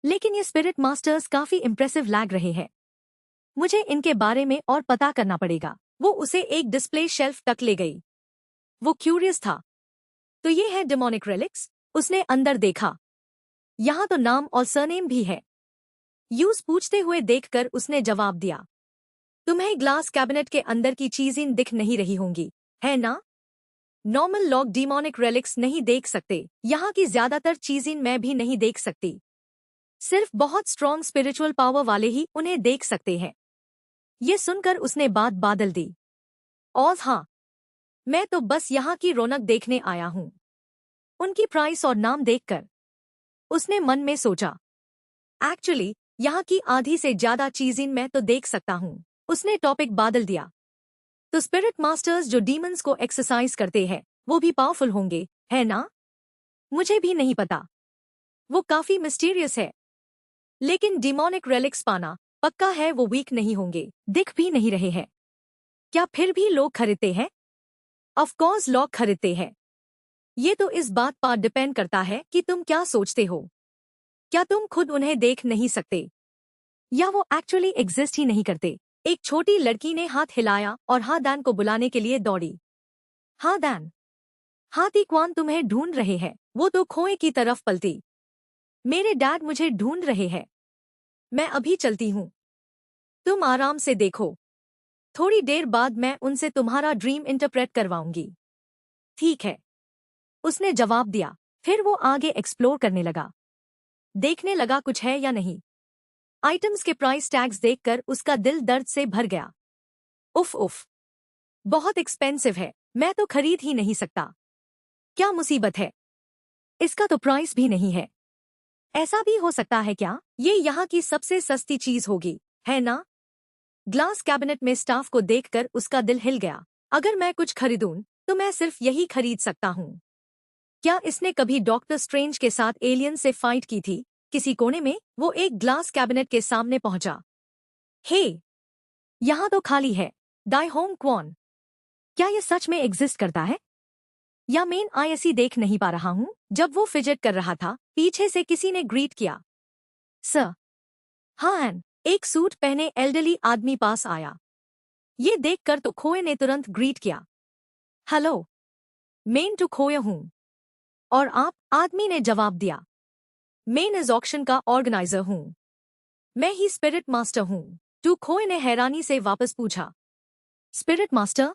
लेकिन ये spirit masters काफी इम्प्रेसिव लग रहे हैं। मुझे इनके बारे में और पता करना पड़ेगा। वो उसे एक डिस्प्ले शेल्फ तक ले गई। वो क्यूरियस था। तो ये है डेमोनिक रेलिक्स? उसने अंदर देखा। यहाँ तो नाम और सरनेम भी है। यूज पूछते हुए देखकर उसने जवाब दिया, तुम्हें ग्लास कैबिनेट के अंदर की चीजें दिख नहीं रही होंगी, है ना? नॉर्मल लोग डिमोनिक रेलिक्स नहीं देख सकते। यहाँ की ज्यादातर चीजें मैं भी नहीं देख सकती। सिर्फ बहुत स्ट्रॉन्ग स्पिरिचुअल पावर वाले ही उन्हें देख सकते हैं। ये सुनकर उसने बात बदल दी। और हाँ, मैं तो बस यहाँ की रौनक देखने आया हूँ। उनकी प्राइस और नाम देखकर उसने मन में सोचा, एक्चुअली यहाँ की आधी से ज्यादा चीजें मैं तो देख सकता हूँ। उसने टॉपिक बदल दिया। तो स्पिरिट मास्टर्स जो डीमंस को एक्सरसाइज करते हैं वो भी पावरफुल होंगे, है ना? मुझे भी नहीं पता। वो काफी मिस्टीरियस है। लेकिन डिमोनिक रेलिक्स पाना पक्का है वो वीक नहीं होंगे। दिख भी नहीं रहे हैं। क्या फिर भी लोग खरीदते हैं? ऑफ कोर्स लोग खरीदते हैं। ये तो इस बात पर डिपेंड करता है कि तुम क्या सोचते हो। क्या तुम खुद उन्हें देख नहीं सकते, या वो एक्चुअली एग्जिस्ट ही नहीं करते? एक छोटी लड़की ने हाथ हिलाया और हादान को बुलाने के लिए दौड़ी। हादान, हाथी क्वान तुम्हें ढूंढ रहे हैं। वो तो खोए की तरफ पलटी। मेरे डैड मुझे ढूंढ रहे हैं। मैं अभी चलती हूँ। तुम आराम से देखो। थोड़ी देर बाद मैं उनसे तुम्हारा ड्रीम इंटरप्रेट करवाऊंगी। ठीक है, उसने जवाब दिया। फिर वो आगे एक्सप्लोर करने लगा। देखने लगा कुछ है या नहीं। आइटम्स के प्राइस टैग्स देखकर उसका दिल दर्द से भर गया। उफ उफ, बहुत एक्सपेंसिव है। मैं तो खरीद ही नहीं सकता। क्या मुसीबत है? इसका तो प्राइस भी नहीं है। ऐसा भी हो सकता है क्या? ये यहाँ की सबसे सस्ती चीज होगी, है ना? ग्लास कैबिनेट में स्टाफ को देखकर उसका दिल हिल गया। अगर मैं कुछ खरीदूं तो मैं सिर्फ यही खरीद सकता हूँ। क्या इसने कभी डॉक्टर स्ट्रेंज के साथ एलियन से फाइट की थी? किसी कोने में वो एक ग्लास कैबिनेट के सामने पहुंचा। हे, यहाँ तो खाली है। डाई होंग क्वान, क्या ये सच में एग्जिस्ट करता है? या मेन आईएससी देख नहीं पा रहा हूँ? जब वो फिजेट कर रहा था, पीछे से किसी ने ग्रीट किया। सर। हाँ एन, एक सूट पहने एल्डरली आदमी पास आया। ये देखकर तो खोए ने तुरंत ग्रीट किया। हेलो, मेन टू खोए हूँ। और आप? आदमी ने जवाब दिया। मेन इस ऑक्शन का ऑर्गेनाइजर हूँ। मैं ही स्पिरिट मास्टर हूँ। टू खोए ने हैरानी से वापस पूछा। Spirit master?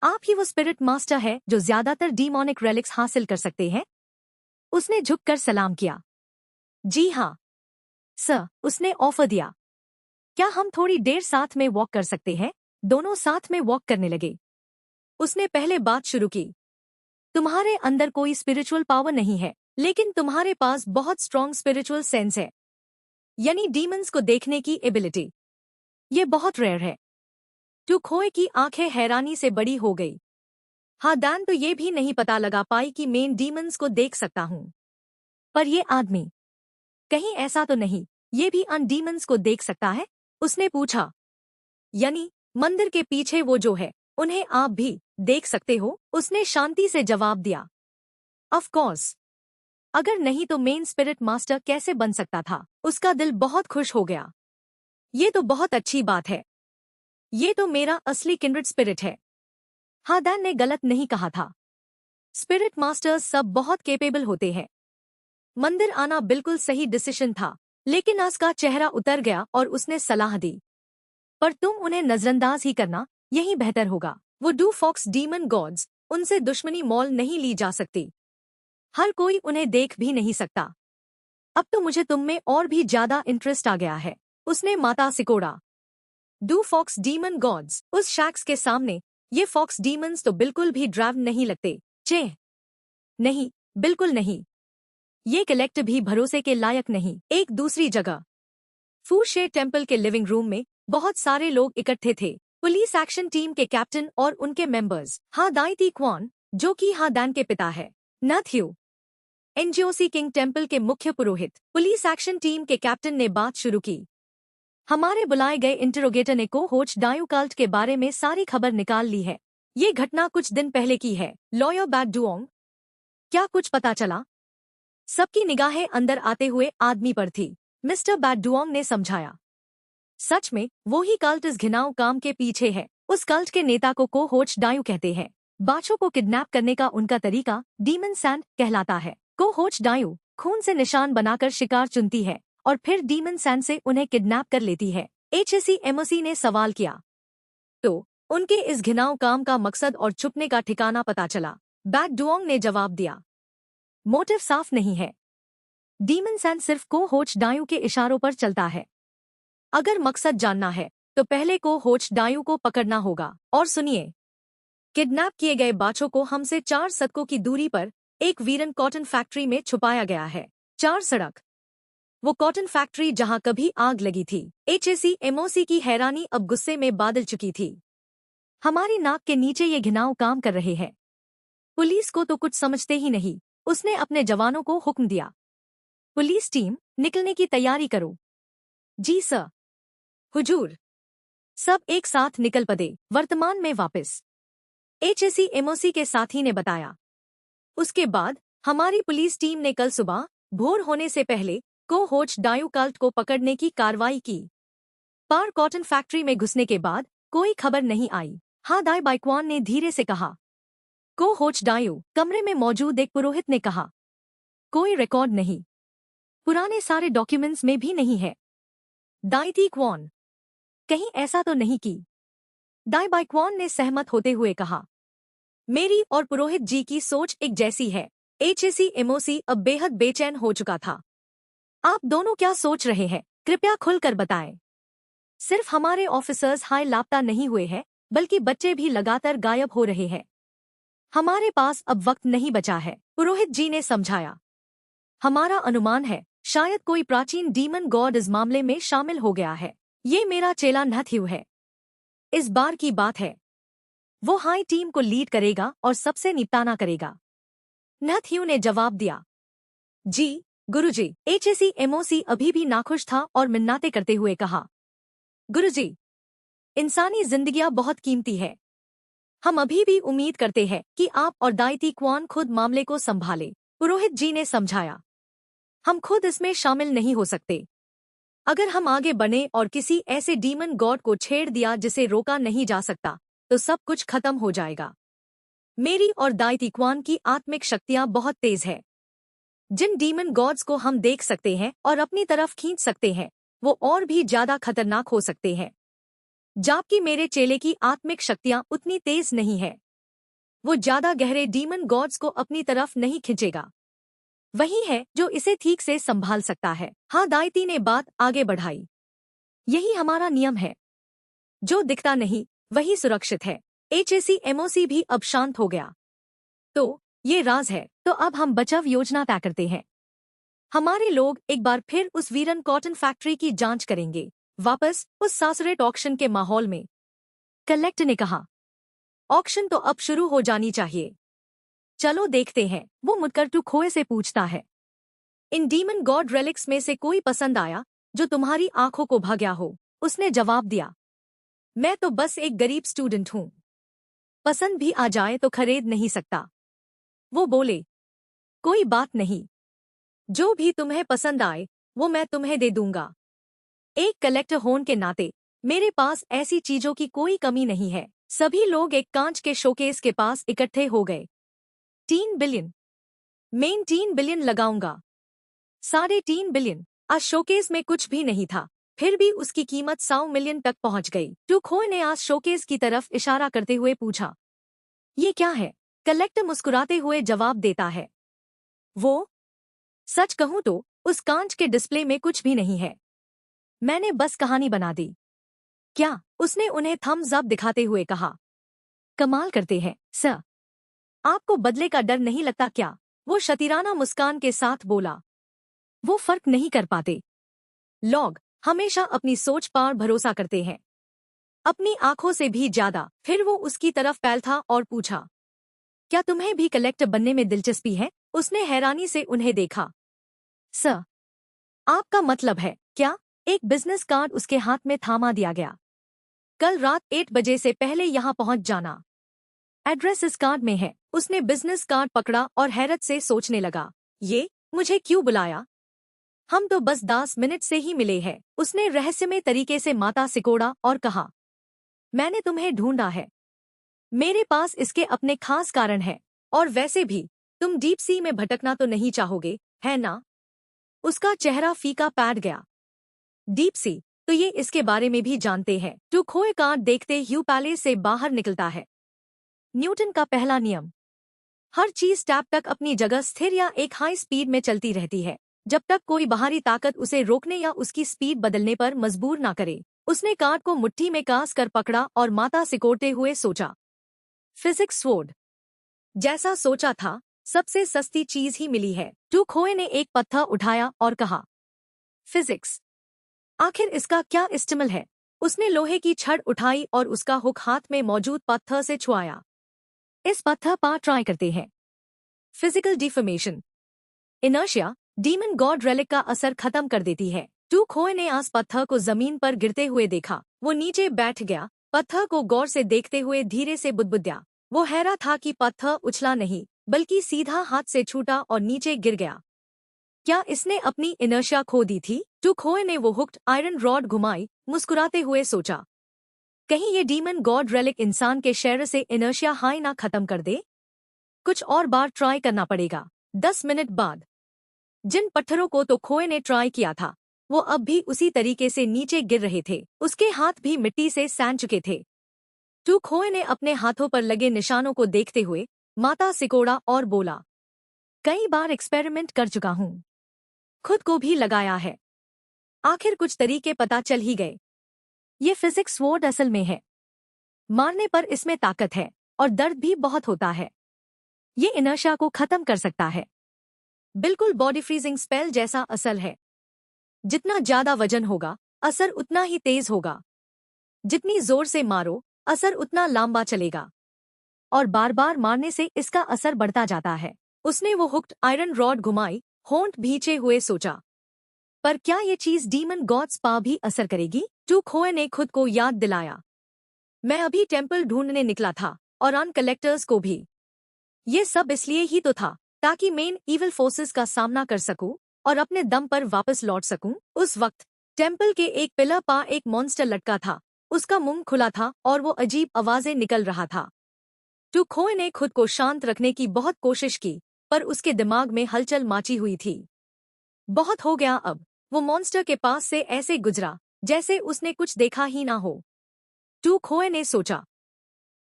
आप ही वो स्पिरिट मास्टर है जो ज्यादातर डीमोनिक रेलिक्स हासिल कर सकते हैं? उसने झुककर सलाम किया। जी हाँ सर, उसने ऑफर दिया। क्या हम थोड़ी देर साथ में वॉक कर सकते हैं? दोनों साथ में वॉक करने लगे। उसने पहले बात शुरू की। तुम्हारे अंदर कोई स्पिरिचुअल पावर नहीं है, लेकिन तुम्हारे पास बहुत स्ट्रॉन्ग स्पिरिचुअल सेंस है, यानी डीमंस को देखने की एबिलिटी। ये बहुत रेयर है। टू खोए की आंखें हैरानी से बड़ी हो गई। हादान तो ये भी नहीं पता लगा पाई कि मेन डीमंस को देख सकता हूं। पर ये आदमी, कहीं ऐसा तो नहीं ये भी अन डीमंस को देख सकता है? उसने पूछा। यानी मंदिर के पीछे वो जो है, उन्हें आप भी देख सकते हो? उसने शांति से जवाब दिया। Of course. अगर नहीं तो मेन स्पिरिट मास्टर कैसे बन सकता था? उसका दिल बहुत खुश हो गया। ये तो बहुत अच्छी बात है। ये तो मेरा असली किंड्रेड स्पिरिट है। हादान ने गलत नहीं कहा था। स्पिरिट मास्टर्स सब बहुत केपेबल होते हैं। मंदिर आना बिल्कुल सही डिसीजन था। लेकिन आज का चेहरा उतर गया और उसने सलाह दी। पर तुम उन्हें नजरअंदाज ही करना, यही बेहतर होगा। वो डू फॉक्स डीमन गॉड्स, उनसे दुश्मनी मोल नहीं ली जा सकती। हर कोई उन्हें देख भी नहीं सकता। अब तो मुझे तुम में और भी ज्यादा इंटरेस्ट आ गया है। उसने माता सिकोड़ा। डू फॉक्स डीमन गॉड्स, उस शैक्स के सामने ये फॉक्स डीमंस तो बिल्कुल भी ड्राव नहीं लगते। चे नहीं, बिल्कुल नहीं। ये कलेक्ट भी भरोसे के लायक नहीं। एक दूसरी जगह फूशे टेम्पल के लिविंग रूम में बहुत सारे लोग इकट्ठे थे। पुलिस एक्शन टीम के कैप्टन और उनके मेंबर्स। हादाइती क्वान, जो कि हादान के पिता है। नथ्यू, एनजीओसी किंग टेम्पल के मुख्य पुरोहित। पुलिस एक्शन टीम के कैप्टन ने बात शुरू की। हमारे बुलाए गए इंटरोगेटर ने को होच डायू कल्ट के बारे में सारी खबर निकाल ली है। ये घटना कुछ दिन पहले की है। लॉयर बैट डुओंग, क्या कुछ पता चला? सबकी निगाहें अंदर आते हुए आदमी पर थी। मिस्टर बैडुओंग ने समझाया, सच में वो ही कल्ट इस घिनाऊ काम के पीछे है। उस कल्ट के नेता को कोहोच डायू कहते हैं। बाछों को किडनैप करने का उनका तरीका डीमन सैंड कहलाता है। कोहोच डायू खून से निशान बनाकर शिकार चुनती है और फिर डीमन सैंड से उन्हें किडनैप कर लेती है। HACMOC ने सवाल किया, तो उनके इस घिनाऊ काम का मकसद और छुपने का ठिकाना पता चला? बैडुओंग ने जवाब दिया, मोटिव साफ नहीं है। डीमन सैंड सिर्फ कोहोच डायू के इशारों पर चलता है। अगर मकसद जानना है तो पहले कोहोच डायू को पकड़ना होगा। और सुनिए, किडनैप किए गए बाछों को हमसे 4 सड़कों की दूरी पर एक वीरन कॉटन फैक्ट्री में छुपाया गया है। 4 सड़क? वो कॉटन फैक्ट्री जहां कभी आग लगी थी। HACMOC की हैरानी अब गुस्से में बादल चुकी थी। हमारी नाक के नीचे ये घिनाऊ काम कर रहे हैं। पुलिस को तो कुछ समझते ही नहीं। उसने अपने जवानों को हुक्म दिया, पुलिस टीम निकलने की तैयारी करो। जी सर। हुजूर। सब एक साथ निकल पड़े। वर्तमान में वापस, HACMOC के साथी ने बताया। उसके बाद हमारी पुलिस टीम ने कल सुबह भोर होने से पहले कोहोच डायू कल्ट को पकड़ने की कार्रवाई की। पर कॉटन फैक्ट्री में घुसने के बाद कोई खबर नहीं आई। हाँ, दाई बाइक्वान ने धीरे से कहा। कोहोच डायू कमरे में मौजूद एक पुरोहित ने कहा, कोई रिकॉर्ड नहीं, पुराने सारे डॉक्यूमेंट्स में भी नहीं है। दाई ती क्वान, कहीं ऐसा तो नहीं की? दाई बाइक्वान ने सहमत होते हुए कहा, मेरी और पुरोहित जी की सोच एक जैसी है। HACMOC अब बेहद बेचैन हो चुका था। आप दोनों क्या सोच रहे हैं? कृपया खुलकर बताएं। सिर्फ हमारे ऑफिसर्स हाय लापता नहीं हुए हैं, बल्कि बच्चे भी लगातार गायब हो रहे हैं। हमारे पास अब वक्त नहीं बचा है, पुरोहित जी ने समझाया। हमारा अनुमान है शायद कोई प्राचीन डीमन गॉड इस मामले में शामिल हो गया है। ये मेरा चेला नथयू है। इस बार की बात है, वो हाई टीम को लीड करेगा और सबसे निपटाना करेगा। नथयू ने जवाब दिया, जी गुरुजी। HACMOC अभी भी नाखुश था और मिन्नाते करते हुए कहा, गुरुजी, इंसानी जिंदगियां बहुत कीमती है। हम अभी भी उम्मीद करते हैं कि आप और दाई ती क्वान खुद मामले को संभाले। पुरोहित जी ने समझाया, हम खुद इसमें शामिल नहीं हो सकते। अगर हम आगे बढ़े और किसी ऐसे डीमन गॉड को छेड़ दिया जिसे रोका नहीं जा सकता, तो सब कुछ खत्म हो जाएगा। मेरी और दाई ती क्वान की आत्मिक शक्तियां बहुत तेज है। जिन डीमन गॉड्स को हम देख सकते हैं और अपनी तरफ खींच सकते हैं, वो और भी ज्यादा खतरनाक हो सकते हैं। जबकि मेरे चेले की आत्मिक शक्तियां उतनी तेज नहीं है। वो ज्यादा गहरे डीमन गॉड्स को अपनी तरफ नहीं खींचेगा। वही है जो इसे ठीक से संभाल सकता है। हाँ, दाई ने बात आगे बढ़ाई। यही हमारा नियम है। जो दिखता नहीं वही सुरक्षित है। HACMOC भी अब शांत हो गया। तो ये राज है। तो अब हम बचाव योजना तय करते हैं। हमारे लोग एक बार फिर उस वीरन कॉटन फैक्ट्री की जांच करेंगे, वापस उस सासरेट ऑक्शन के माहौल में। कलेक्टर ने कहा, ऑक्शन तो अब शुरू हो जानी चाहिए। चलो देखते हैं। वो मुटकरटू खोए से पूछता है, इन डीमन गॉड रेलिक्स में से कोई पसंद आया जो तुम्हारी आंखों को भा गया हो? उसने जवाब दिया, मैं तो बस एक गरीब स्टूडेंट हूँ। पसंद भी आ जाए तो खरीद नहीं सकता। वो बोले, कोई बात नहीं, जो भी तुम्हें पसंद आए वो मैं तुम्हें दे दूंगा। एक कलेक्टर होने के नाते मेरे पास ऐसी चीजों की कोई कमी नहीं है। सभी लोग एक कांच के शोकेस के पास इकट्ठे हो गए। 3 बिलियन। मैं 3 बिलियन लगाऊंगा। 3.5 बिलियन। आज शोकेस में कुछ भी नहीं था, फिर भी उसकी कीमत 100 मिलियन तक पहुंच गई। टूखोय ने आज शोकेस की तरफ इशारा करते हुए पूछा, ये क्या है? कलेक्टर मुस्कुराते हुए जवाब देता है, वो, सच कहूं तो उस कांच के डिस्प्ले में कुछ भी नहीं है। मैंने बस कहानी बना दी। क्या? उसने उन्हें थम्स अप दिखाते हुए कहा। कमाल करते हैं सर। आपको बदले का डर नहीं लगता क्या? वो शतीराना मुस्कान के साथ बोला। वो फर्क नहीं कर पाते। लोग हमेशा अपनी सोच पर भरोसा करते हैं, अपनी आंखों से भी ज्यादा। फिर वो उसकी तरफ पैलथा और पूछा, क्या तुम्हें भी कलेक्टर बनने में दिलचस्पी है? उसने हैरानी से उन्हें देखा। सर, आपका मतलब है क्या? एक बिजनेस कार्ड उसके हाथ में थामा दिया गया। कल रात 8 बजे से पहले यहाँ पहुंच जाना। एड्रेस इस कार्ड में है। उसने बिजनेस कार्ड पकड़ा और हैरत से सोचने लगा, ये मुझे क्यों बुलाया? हम तो बस 10 मिनट से ही मिले हैं। उसने रहस्यमय तरीके से माथा सिकोड़ा और कहा, मैंने तुम्हें ढूंढा है। मेरे पास इसके अपने खास कारण है। और वैसे भी तुम डीप सी में भटकना तो नहीं चाहोगे, है ना? उसका चेहरा फीका पैट गया। डीप सी, तो ये इसके बारे में भी जानते हैं। टू खोए कार्ड देखते ह्यू पैलेस से बाहर निकलता है। न्यूटन का पहला नियम, हर चीज टैप तक अपनी जगह स्थिर या एक हाई स्पीड में चलती रहती है जब तक कोई बाहरी ताकत उसे रोकने या उसकी स्पीड बदलने पर मजबूर ना करे। उसने कार्ड को मुट्ठी में कास कर पकड़ा और माथा सिकोड़ते हुए सोचा, फिजिक्स स्वॉर्ड। जैसा सोचा था, सबसे सस्ती चीज ही मिली है। टू खोए ने एक पत्थर उठाया और कहा, फिजिक्स, आखिर इसका क्या इस्तेमाल है? उसने लोहे की छड़ उठाई और उसका हुक हाथ में मौजूद पत्थर से छुआया। इस पत्थर पर ट्राई करते हैं। Physical deformation, inertia demon God relic का असर खत्म कर देती है। टू खोए ने आस पत्थर को जमीन पर गिरते हुए देखा। वो नीचे बैठ गया, पत्थर को गौर से देखते हुए धीरे से बुदबुद्या। वो हैरान था कि पत्थर उछला नहीं, बल्कि सीधा हाथ से छूटा और नीचे गिर गया। क्या इसने अपनी इनर्शिया खो दी थी? टू खोए ने वो हुक्ड आयरन रॉड घुमाई, मुस्कुराते हुए सोचा, कहीं ये डीमन गॉड रेलिक इंसान के शरीर से इनर्शिया हाई ना खत्म कर दे। कुछ और बार ट्राई करना पड़ेगा। 10 मिनट बाद, जिन पत्थरों को तो खोए ने ट्राई किया था, वो अब भी उसी तरीके से नीचे गिर रहे थे। उसके हाथ भी मिट्टी से सान चुके थे। टू खोए ने अपने हाथों पर लगे निशानों को देखते हुए माथा सिकोड़ा और बोला, कई बार एक्सपेरिमेंट कर चुका हूँ, खुद को भी लगाया है। आखिर कुछ तरीके पता चल ही गए। ये फिजिक्स स्वॉर्ड असल में है। मारने पर इसमें ताकत है और दर्द भी बहुत होता है। ये इनर्शिया को खत्म कर सकता है। बिल्कुल बॉडी फ्रीजिंग स्पेल जैसा असल है। जितना ज्यादा वजन होगा, असर उतना ही तेज होगा। जितनी जोर से मारो, असर उतना लंबा चलेगा। और बार बार मारने से इसका असर बढ़ता जाता है। उसने वो हुक्ड आयरन रॉड घुमाई, होंठ भींचे हुए सोचा, पर क्या ये चीज डीमन गॉड्स पा भी असर करेगी? टू खोए ने खुद को याद दिलाया, मैं अभी टेम्पल ढूंढने निकला था और आन कलेक्टर्स को भी। ये सब इसलिए ही तो था, ताकि मेन इविल फोर्सेस का सामना कर सकूं और अपने दम पर वापस लौट सकूं। उस वक्त टेम्पल के एक पिलर पा एक मॉन्स्टर लटका था। उसका मुंह खुला था और वो अजीब आवाजें निकल रहा था। टू खोए ने खुद को शांत रखने की बहुत कोशिश की, पर उसके दिमाग में हलचल माची हुई थी। बहुत हो गया अब। वो मॉन्स्टर के पास से ऐसे गुजरा जैसे उसने कुछ देखा ही ना हो। टू खोए ने सोचा,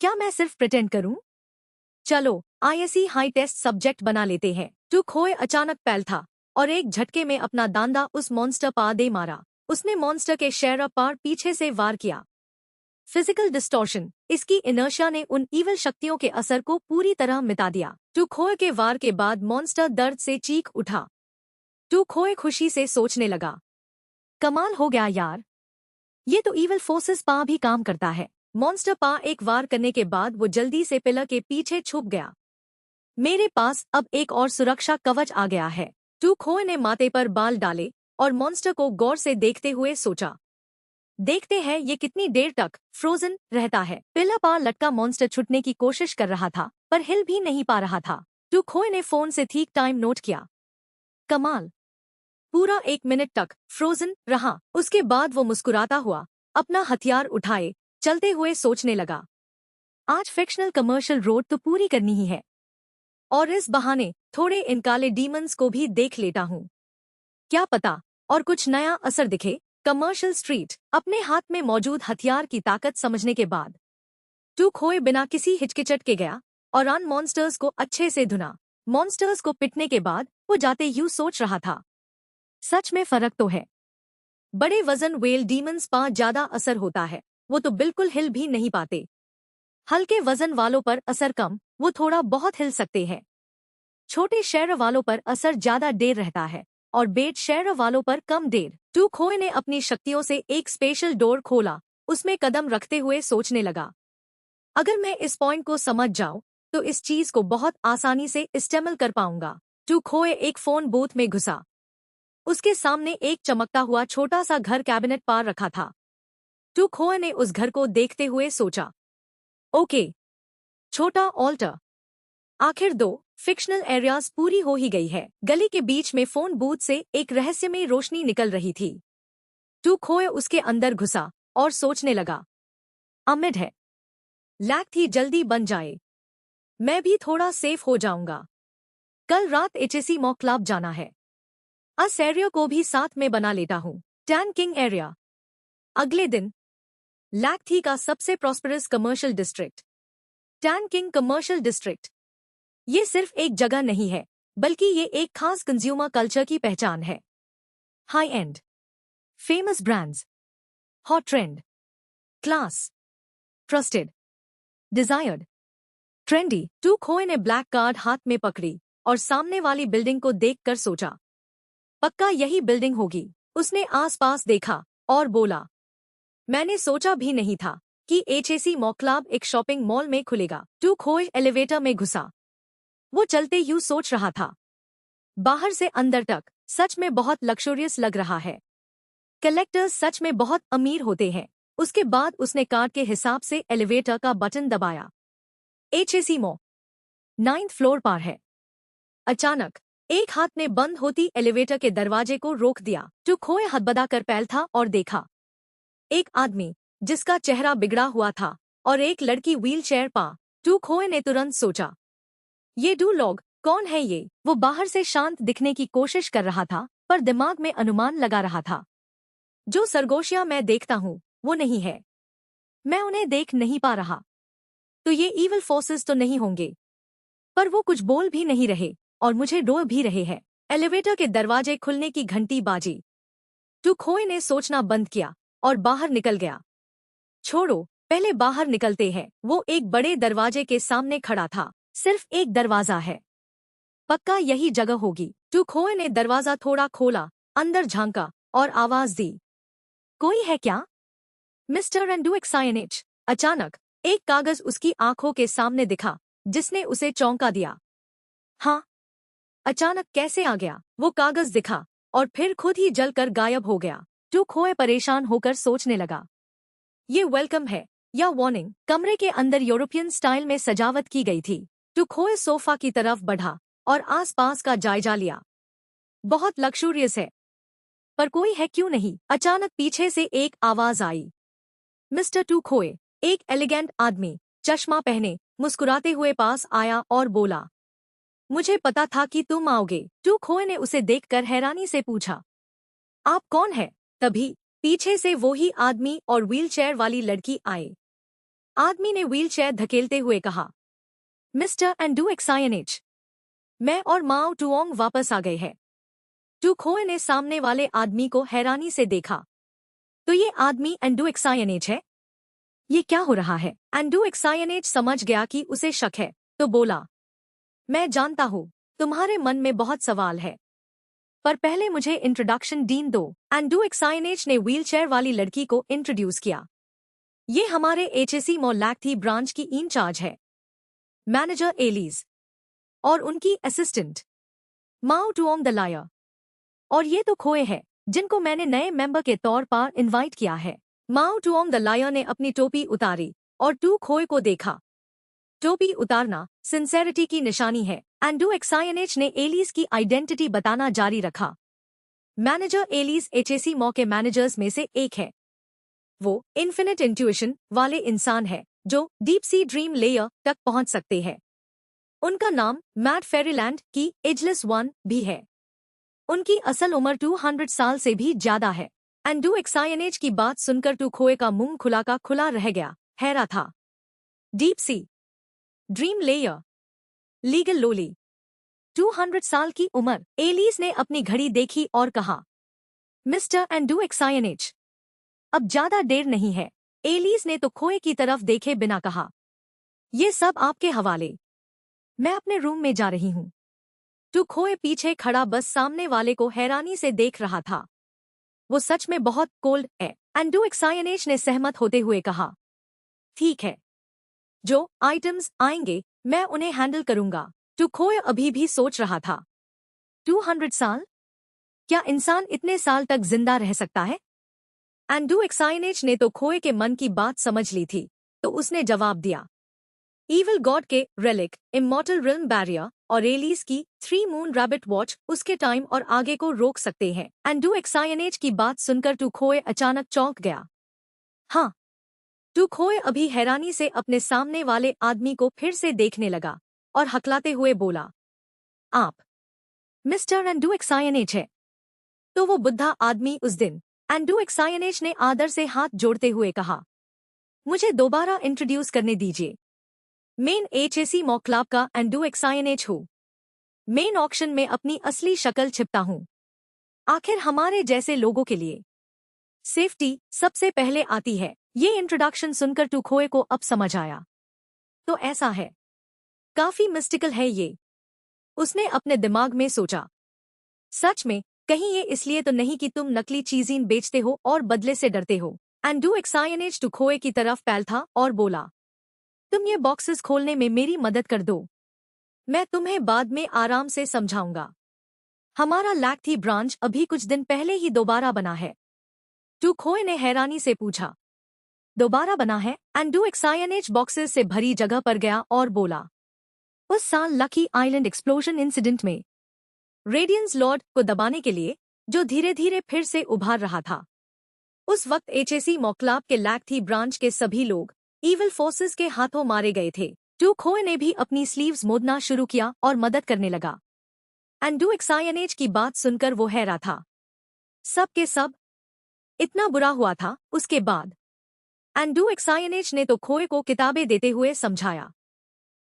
क्या मैं सिर्फ प्रिटेंड करूं? चलो आईएससी हाई टेस्ट सब्जेक्ट बना लेते हैं। टू खोए अचानक पैल था और एक झटके में अपना दांदा उस मॉन्स्टर पर दे मारा। उसने मॉन्स्टर के शेर पर पीछे से वार किया। फिजिकल डिस्टॉर्शन, इसकी इनर्शिया ने उन इविल शक्तियों के असर को पूरी तरह मिटा दिया। टू खोए के वार के बाद मॉन्स्टर दर्द से चीख उठा। टू खोए खुशी से सोचने लगा, कमाल हो गया यार, ये तो इविल फोर्सेस पा भी काम करता है। मॉन्स्टर पा एक वार करने के बाद वो जल्दी से पिलर के पीछे छुप गया। मेरे पास अब एक और सुरक्षा कवच आ गया है। टू खोए ने माथे पर बाल डाले और मॉन्स्टर को गौर से देखते हुए सोचा, देखते हैं ये कितनी देर तक फ्रोजन रहता है। पिलर पर लटका मॉन्स्टर छुटने की कोशिश कर रहा था, पर हिल भी नहीं पा रहा था। टू खोए ने फोन से ठीक टाइम नोट किया। कमाल, पूरा 1 मिनट तक फ्रोजन रहा। उसके बाद वो मुस्कुराता हुआ अपना हथियार उठाए चलते हुए सोचने लगा, आज फिक्शनल कमर्शियल रोड तो पूरी करनी ही है और इस बहाने थोड़े इन काले डीमंस को भी देख लेता हूँ। क्या पता और कुछ नया असर दिखे। Commercial street. अपने हाथ में मौजूद हथियार की ताकत समझने के बाद टू खोए बिना किसी हिचकिचट के गया और आन मॉन्स्टर्स को अच्छे से धुना। मॉन्स्टर्स को पिटने के बाद वो जाते यूं सोच रहा था, सच में फर्क तो है। बड़े वजन वेल डीमंस पर ज्यादा असर होता है, वो तो बिल्कुल हिल भी नहीं पाते। हल्के वजन वालों पर असर कम, वो थोड़ा बहुत हिल सकते हैं। छोटे शेर वालों पर असर ज्यादा देर रहता है और बेट शेर वालों पर कम देर। टू खोए ने अपनी शक्तियों से एक स्पेशल डोर खोला, उसमें कदम रखते हुए सोचने लगा, अगर मैं इस पॉइंट को समझ जाऊं तो इस चीज को बहुत आसानी से इस्तेमाल कर पाऊंगा। टू खोए एक फोन बूथ में घुसा। उसके सामने एक चमकता हुआ छोटा सा घर कैबिनेट पार रखा था। टू खोए ने उस घर को देखते हुए सोचा, ओके, छोटा ऑल्टर, आखिर 2 फिक्शनल एरियाज पूरी हो ही गई है। गली के बीच में फोन बूथ से एक रहस्यमयी रोशनी निकल रही थी। टू खोए उसके अंदर घुसा और सोचने लगा, अमिड है। लैग थी जल्दी बन जाए, मैं भी थोड़ा सेफ हो जाऊंगा। कल रात एचएसी मॉ क्लब जाना है। अस एरिया को भी साथ में बना लेता हूँ। Tan king area. अगले दिन लैग थी का सबसे prosperous commercial district, tan king commercial district. ये सिर्फ एक जगह नहीं है, बल्कि ये एक खास कंज्यूमर कल्चर की पहचान है। High end, famous brands, hot trend, class, trusted, desired, trendy. टू खोए ने ब्लैक कार्ड हाथ में पकड़ी और सामने वाली बिल्डिंग को देखकर सोचा, पक्का यही बिल्डिंग होगी। उसने आसपास देखा और बोला, मैंने सोचा भी नहीं था कि एचएसी मॉ क्लब एक शॉपिंग मॉल में खुलेगा। टू खोए एलिवेटर में घुसा। वो चलते यूं सोच रहा था, बाहर से अंदर तक सच में बहुत लग्जरियस लग रहा है। कलेक्टर्स सच में बहुत अमीर होते हैं। उसके बाद उसने कार्ड के हिसाब से एलिवेटर का बटन दबाया। एचएसी मॉ 9th फ्लोर पर है। अचानक एक हाथ ने बंद होती एलिवेटर के दरवाजे को रोक दिया। टू खोए हदबदा कर पैलथा और देखा, एक आदमी जिसका चेहरा बिगड़ा हुआ था और एक लड़की व्हीलचेयर पा। टू खोए ने तुरंत सोचा, ये दो लोग कौन है ये? वो बाहर से शांत दिखने की कोशिश कर रहा था, पर दिमाग में अनुमान लगा रहा था, जो सरगोशियां मैं देखता हूँ वो नहीं है। मैं उन्हें देख नहीं पा रहा। तो ये इविल फोर्सेस तो नहीं होंगे। पर वो कुछ बोल भी नहीं रहे और मुझे रो भी रहे हैं। एलिवेटर के दरवाजे खुलने की घंटी बाजी। टू खोए ने सोचना बंद किया और बाहर निकल गया। छोड़ो, पहले बाहर निकलते हैं। वो एक बड़े दरवाजे के सामने खड़ा था। सिर्फ एक दरवाजा है, पक्का यही जगह होगी। टू खोए ने दरवाजा थोड़ा खोला, अंदर झांका और आवाज दी, कोई है क्या मिस्टर एंडुएक्सायनिच? अचानक एक कागज उसकी आंखों के सामने दिखा, जिसने उसे चौंका दिया। हाँ, अचानक कैसे आ गया? वो कागज दिखा और फिर खुद ही जलकर गायब हो गया। टू खोए परेशान होकर सोचने लगा, ये वेलकम है या वार्निंग? कमरे के अंदर यूरोपियन स्टाइल में सजावट की गई थी। टू खोए सोफा की तरफ बढ़ा और आसपास का जायजा लिया। बहुत लग्जरियस है, पर कोई है क्यों नहीं? अचानक पीछे से एक आवाज आई। मिस्टर टू खोए, एक एलिगेंट आदमी चश्मा पहने मुस्कुराते हुए पास आया और बोला, मुझे पता था कि तुम आओगे। टू खोए ने उसे देखकर हैरानी से पूछा, आप कौन है? तभी पीछे से वो ही आदमी और व्हीलचेयर वाली लड़की आए। आदमी ने व्हीलचेयर धकेलते हुए कहा, मिस्टर एंडुएक्सायनिच, मैं और माओ टुओंग वापस आ गए हैं। टू खोए ने सामने वाले आदमी को हैरानी से देखा। तो ये आदमी एंडुएक्सायनिच है? ये क्या हो रहा है? एंडुएक्सायनिच समझ गया कि उसे शक है, तो बोला, मैं जानता हूँ तुम्हारे मन में बहुत सवाल है, पर पहले मुझे इंट्रोडक्शन दीन दो। एंडुएक्सायनिच ने व्हीलचेयर वाली लड़की को इंट्रोड्यूस किया। ये हमारे एचएसी मॉ लैग थी ब्रांच की इंचार्ज है, मैनेजर एलिस, और उनकी असिस्टेंट माओ टुओंग द लायर। और ये तो खोए है, जिनको मैंने नए मेंबर के तौर पर इनवाइट किया है। माओ टुओंग द लायर ने अपनी टोपी उतारी और टू खोए को देखा। टोपी उतारना सिंसेरिटी की निशानी है। एंडुएक्सायनिच ने एलिस की आइडेंटिटी बताना जारी रखा। मैनेजर एलिस एचएसी मॉ के मैनेजर्स में से एक है। वो इन्फिनिट इंट्यूशन वाले इंसान है जो डीप सी ड्रीम लेयर तक पहुंच सकते हैं। उनका नाम मैड फेरीलैंड की एजलेस वन भी है। उनकी असल उम्र 200 साल से भी ज्यादा है। एंडुएक्सायनिच की बात सुनकर टू खोए का मुंह खुला का खुला रह गया, हैरा था। Deep sea dream layer, legal lolly, 200 साल की उम्र। एलिस ने अपनी घड़ी देखी और कहा, मिस्टर एंडुएक्सायनिच, अब ज्यादा देर नहीं है। एलिस ने तो खोए की तरफ देखे बिना कहा, ये सब आपके हवाले, मैं अपने रूम में जा रही हूँ। टू खोए पीछे खड़ा बस सामने वाले को हैरानी से देख रहा था। वो सच में बहुत कोल्ड है। एंडुएक्सायनिच ने सहमत होते हुए कहा, ठीक है, जो आइटम्स आएंगे मैं उन्हें हैंडल करूंगा। टू खोए अभी भी सोच रहा था, 200 साल? क्या इंसान इतने साल तक जिंदा रह सकता है? एंडुएक्सायनिच ने तो खोए के मन की बात समझ ली थी, तो उसने जवाब दिया, ईविल गॉड के रेलिक, इमॉर्टल रिल्म बैरियर और एलिस की 3 मून रैबिट वॉच उसके टाइम और आगे को रोक सकते हैं। एंडू एक्सायनेज की बात सुनकर टूखोए अचानक चौंक गया। हाँ। टूखोए अभी हैरानी से अपने सामने वाले आदमी को फिर से देखने लगा और हकलाते हुए बोला, आप मिस्टर एंडू एक्सायनेज है। तो वो बुद्धा आदमी उस दिन एंडू एक्सायनेज ने आदर से हाथ जोड़ते हुए कहा, मुझे दोबारा इंट्रोड्यूस करने दीजिए। मेन एचएसी मॉक्लाब का एंडू एक्सायनेज हूँ। मेन ऑक्शन में अपनी असली शक्ल छिपता हूँ। आखिर हमारे जैसे लोगों के लिए सेफ्टी सबसे पहले आती है। ये इंट्रोडक्शन सुनकर टूखोए को अब समझ आया। तो ऐसा है, काफी मिस्टिकल है ये, उसने अपने दिमाग में सोचा। सच में, कहीं ये इसलिए तो नहीं कि तुम नकली चीजें बेचते हो और बदले से डरते हो। एंडू एक्सायनेज टूखोए की तरफ पैल था और बोला, तुम ये बॉक्सेस खोलने में मेरी मदद कर दो, मैं तुम्हें बाद में आराम से समझाऊंगा। हमारा लैक्थी ब्रांच अभी कुछ दिन पहले ही दोबारा बना है। टूखोए ने हैरानी से पूछा, दोबारा बना है? एंडू एक्सायनेज बॉक्सेस से भरी जगह पर गया और बोला, उस साल लकी आइलैंड एक्सप्लोजन इंसिडेंट में रेडियंस लॉर्ड को दबाने के लिए जो धीरे धीरे फिर से उभार रहा था, उस वक्त एचएसी मॉक्लाब के लैक्थी ब्रांच के सभी लोग ईविल फोर्सेस के हाथों मारे गए थे। टूखोए ने भी अपनी स्लीव्स मोड़ना शुरू किया और मदद करने लगा। एंडू एक्सायनेज की बात सुनकर वो हैरान था। सब के सब इतना बुरा हुआ था। उसके बाद एंडू एक्सायनेज ने तो खोए को किताबें देते हुए समझाया,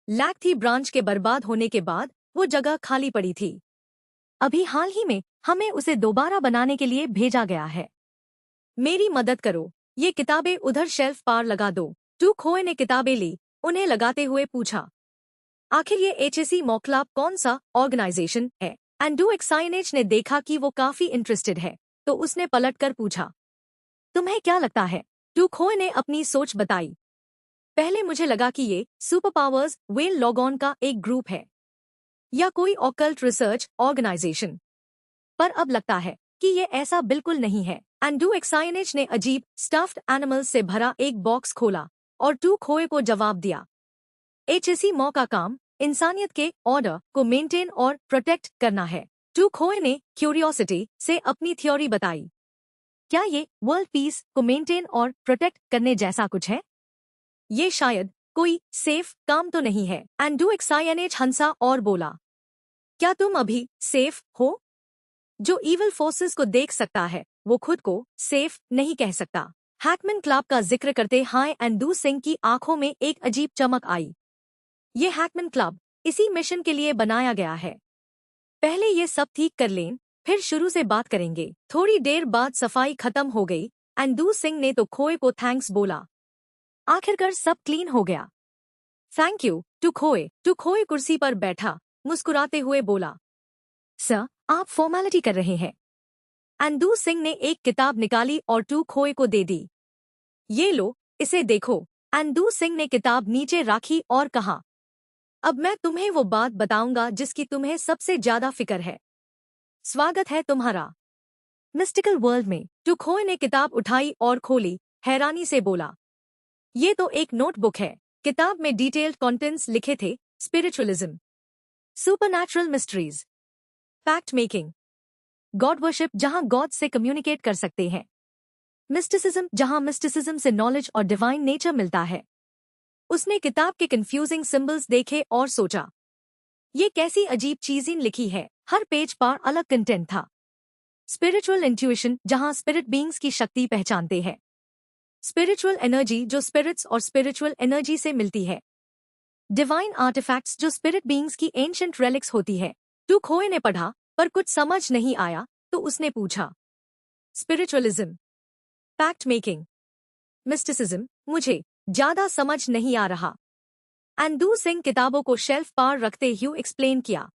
लैक्थी ब्रांच के बर्बाद होने के बाद वो जगह खाली पड़ी थी। अभी हाल ही में हमें उसे दोबारा बनाने के लिए भेजा गया है। मेरी मदद करो, ये किताबें उधर शेल्फ पार लगा दो। टूखोए ने किताबें ली, उन्हें लगाते हुए पूछा, आखिर ये एचएसी मॉक्लाब कौन सा ऑर्गेनाइजेशन है? एंडू एक्सायनेज ने देखा कि वो काफी इंटरेस्टेड है, तो उसने पलटकर पूछा, तुम्हें क्या लगता है? टूखोए ने अपनी सोच बताई। पहले मुझे लगा कि ये सुपर पावर्स वेल लॉगॉन का एक ग्रुप है या कोई ऑकल्ट रिसर्च ऑर्गेनाइजेशन, पर अब लगता है कि ये ऐसा बिल्कुल नहीं है। एंडू एक्सायनेज ने अजीब स्टफ्ड एनिमल्स से भरा एक बॉक्स खोला और टूखोए को जवाब दिया, एचएसी मॉ का काम इंसानियत के ऑर्डर को मेंटेन और प्रोटेक्ट करना है। टूखोए ने क्यूरियोसिटी से अपनी थ्योरी बताई, क्या ये वर्ल्ड पीस को मेंटेन और प्रोटेक्ट करने जैसा कुछ है? ये शायद कोई सेफ काम तो नहीं है? एंडू एक्सायनेज हंसा और बोला, क्या तुम अभी सेफ हो? जो ईविल फोर्सेस को देख सकता है वो खुद को सेफ नहीं कह सकता। हैकमैन क्लब का जिक्र करते हाय एंडू सिंह की आंखों में एक अजीब चमक आई। ये हैकमैन क्लब इसी मिशन के लिए बनाया गया है। पहले ये सब ठीक कर लें, फिर शुरू से बात करेंगे। थोड़ी देर बाद सफाई खत्म हो गई। एंडू सिंह ने तो खोए को थैंक्स बोला। आखिरकार सब क्लीन हो गया। Thank you टूखोए। टूखोए कुर्सी पर बैठा मुस्कुराते हुए बोला, सर आप फॉर्मेलिटी कर रहे हैं। एंडू सिंह ने एक किताब निकाली और टूखोए को दे दी। ये लो, इसे देखो। एंडू सिंह ने किताब नीचे रखी और कहा, अब मैं तुम्हें वो बात बताऊंगा जिसकी तुम्हें सबसे ज्यादा फिक्र है। स्वागत है तुम्हारा मिस्टिकल वर्ल्ड में। टूखोए ने किताब उठाई और खोली, हैरानी से बोला, ये तो एक नोटबुक है। किताब में डिटेल्ड कंटेंट्स लिखे थे, spiritualism, supernatural mysteries, pact making, god worship जहां गॉड से कम्युनिकेट कर सकते हैं, मिस्टिसिज्म जहां मिस्टिसिज्म से नॉलेज और डिवाइन नेचर मिलता है। उसने किताब के कंफ्यूजिंग सिंबल्स देखे और सोचा, ये कैसी अजीब चीजें लिखी है। हर पेज पर अलग कंटेंट था। स्पिरिचुअल इंट्यूशन जहां स्पिरिट बीइंग्स की शक्ति पहचानते हैं, स्पिरिचुअल एनर्जी जो स्पिरिट्स और स्पिरिचुअल एनर्जी से मिलती है, डिवाइन आर्टिफैक्ट्स जो स्पिरिट बीइंग्स की एंशिएंट रेलिक्स होती है। टूखोए ने पढ़ा पर कुछ समझ नहीं आया, तो उसने पूछा, स्पिरिचुअलिज्म, पैक्ट मेकिंग, मिस्टिसिज्म, मुझे ज्यादा समझ नहीं आ रहा। एंडू सिंह किताबों को शेल्फ पर रखते हुए एक्सप्लेन किया,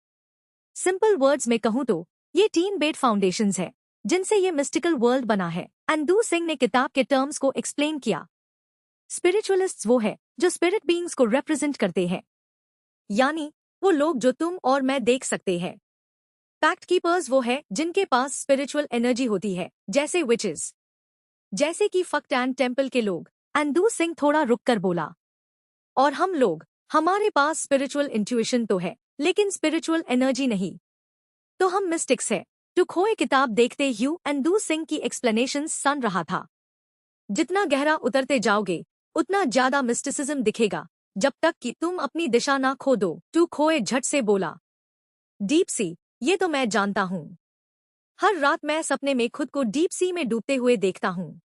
सिंपल वर्ड्स में कहूं तो ये 3 बेट फाउंडेशंस है जिनसे ये मिस्टिकल वर्ल्ड बना है। एंडू सिंह ने किताब के टर्म्स को एक्सप्लेन किया। स्पिरिचुअलिस्ट्स वो है जो स्पिरिट बीइंग्स को रिप्रेजेंट करते हैं, यानी वो लोग जो तुम और मैं देख सकते हैं। पैक्ट कीपर्स वो है जिनके पास स्पिरिचुअल एनर्जी होती है, जैसे विचेस, जैसे कि फक्टैन टेम्पल के लोग। एंडू सिंह थोड़ा रुक कर बोला, और हम लोग हमारे पास स्पिरिचुअल इंट्यूशन तो है, लेकिन स्पिरिचुअल एनर्जी नहीं। तो हम मिस्टिक्स है। टू खोए किताब देखते ह्यू एंड दू सिंह की एक्सप्लेनेशन सुन रहा था। जितना गहरा उतरते जाओगे उतना ज्यादा मिस्टिसिज्म दिखेगा, जब तक कि तुम अपनी दिशा ना खो दो। टू खोए झट से बोला, डीप सी, ये तो मैं जानता हूँ। हर रात मैं सपने में खुद को डीप सी में डूबते हुए देखता हूँ,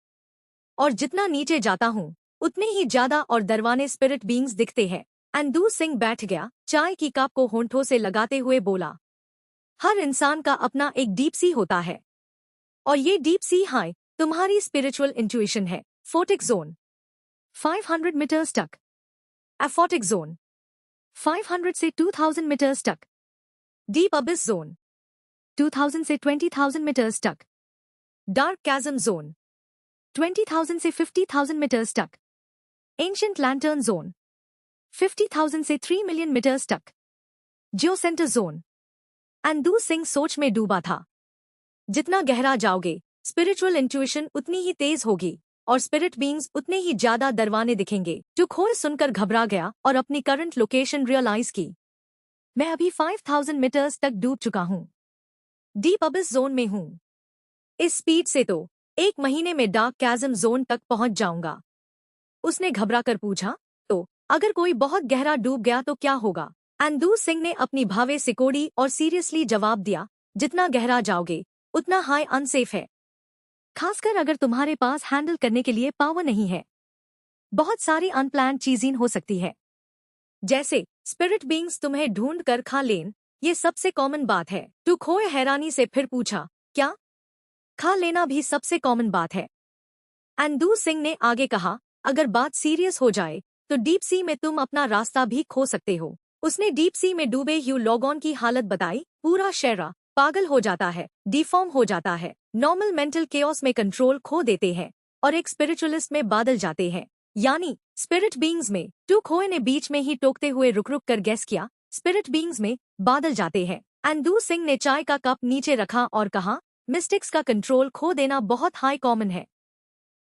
और जितना नीचे जाता हूँ उतने ही ज्यादा और दरवाने स्पिरिट बीइंग्स दिखते हैं। अंदू सिंह बैठ गया, चाय की कप को होंठों से लगाते हुए बोला, हर इंसान का अपना एक डीप सी होता है, और ये डीप सी हाई तुम्हारी स्पिरिचुअल इंट्यूशन है। फोटिक जोन 500 मीटर्स तक, एफोटिक जोन 500 से 2000 मीटर्स तक, डीप अबिस जोन 2000 से 20,000 मीटर्स तक, डार्क कैज़म जोन 20,000 से 50,000 मीटर्स तक, एंशिएंट लैंटर्न जोन 50,000 से 3 मिलियन मीटर्स तक, जियो सेंटर जोन। अंदू सिंह सोच में डूबा था। जितना गहरा जाओगे स्पिरिचुअल इंट्यूशन उतनी ही तेज होगी, और स्पिरिट बीइंग्स उतने ही ज्यादा दरवाने दिखेंगे। टू खोए सुनकर घबरा गया और अपनी करंट लोकेशन रियलाइज की। मैं अभी 5,000 मीटर्स तक डूब चुका हूँ, डीप अबिस जोन में हूँ। इस स्पीड से तो 1 महीने में डार्क कैज़म जोन तक पहुंच जाऊंगा। उसने घबरा कर पूछा, तो अगर कोई बहुत गहरा डूब गया तो क्या होगा? अंदू सिंह ने अपनी भावे सिकोड़ी और सीरियसली जवाब दिया, जितना गहरा जाओगे उतना हाई अनसेफ है, खासकर अगर तुम्हारे पास हैंडल करने के लिए पावर नहीं है। बहुत सारी अनप्लान्ड चीजें हो सकती है, जैसे स्पिरिट बीइंग्स तुम्हें ढूंढ कर खा लेन। ये सबसे कॉमन बात है। टू खोए हैरानी से फिर पूछा, क्या खा लेना भी सबसे कॉमन बात है? अंदू सिंह ने आगे कहा, अगर बात सीरियस हो जाए तो डीप सी में तुम अपना रास्ता भी खो सकते हो। उसने डीप सी में डूबे ह्यू लोगोन की हालत बताई। पूरा शहर पागल हो जाता है, डिफॉर्म हो जाता है, नॉर्मल मेंटल केओस में कंट्रोल खो देते हैं और एक स्पिरिचुअलिस्ट में बादल जाते हैं, यानी स्पिरिट बीइंग्स में। टू खोए ने बीच में ही टोकते हुए रुक रुक कर गेस किया, स्पिरिट बीइंग्स में बादल जाते हैं। अंदू सिंह ने चाय का कप नीचे रखा और कहा, मिस्टिक्स का कंट्रोल खो देना बहुत हाई कॉमन है।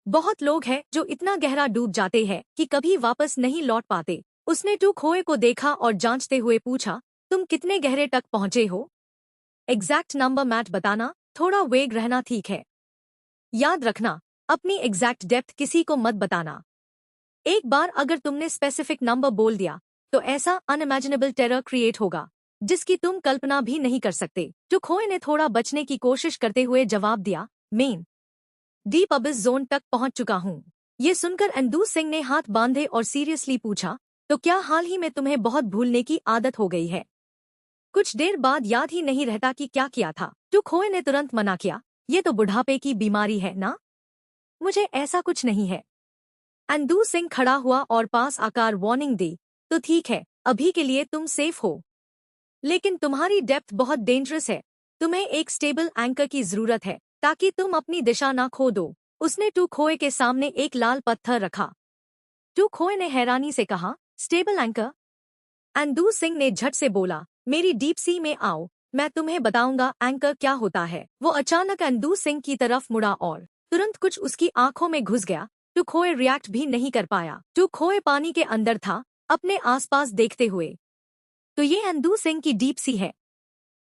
बहुत लोग हैं जो इतना गहरा डूब जाते हैं कि कभी वापस नहीं लौट पाते। उसने टू खोए को देखा और जांचते हुए पूछा, तुम कितने गहरे तक पहुंचे हो? एग्जैक्ट नंबर मैट बताना, थोड़ा वेग रहना ठीक है। याद रखना, अपनी एग्जैक्ट डेप्थ किसी को मत बताना। एक बार अगर तुमने स्पेसिफिक नंबर बोल दिया तो ऐसा अनइमेजिनेबल टेरर क्रिएट होगा जिसकी तुम कल्पना भी नहीं कर सकते। टू खोए ने थोड़ा बचने की कोशिश करते हुए जवाब दिया, मेन डीप अबिस जोन तक पहुंच चुका हूँ। ये सुनकर अंदू सिंह ने हाथ बांधे और सीरियसली पूछा, तो क्या हाल ही में तुम्हें बहुत भूलने की आदत हो गई है? कुछ देर बाद याद ही नहीं रहता कि क्या किया था। टू खोए ने तुरंत मना किया, ये तो बुढ़ापे की बीमारी है ना, मुझे ऐसा कुछ नहीं है। अंदू सिंह खड़ा हुआ और पास आकर वार्निंग दी, तो ठीक है, अभी के लिए तुम सेफ हो, लेकिन तुम्हारी डेप्थ बहुत डेंजरस है। तुम्हें एक स्टेबल एंकर की जरूरत है ताकि तुम अपनी दिशा ना खो दो। उसने टू खोए के सामने एक लाल पत्थर रखा। टू खोए ने हैरानी से कहा, स्टेबल एंकर? अंदू सिंह ने झट से बोला, मेरी डीप सी में आओ, मैं तुम्हें बताऊंगा एंकर क्या होता है। वो अचानक अंदू सिंह की तरफ मुड़ा और तुरंत कुछ उसकी आंखों में घुस गया। टू खोए रिएक्ट भी नहीं कर पाया। टू खोए पानी के अंदर था, अपने आसपास देखते हुए। तो ये अंदू सिंह की डीप सी है।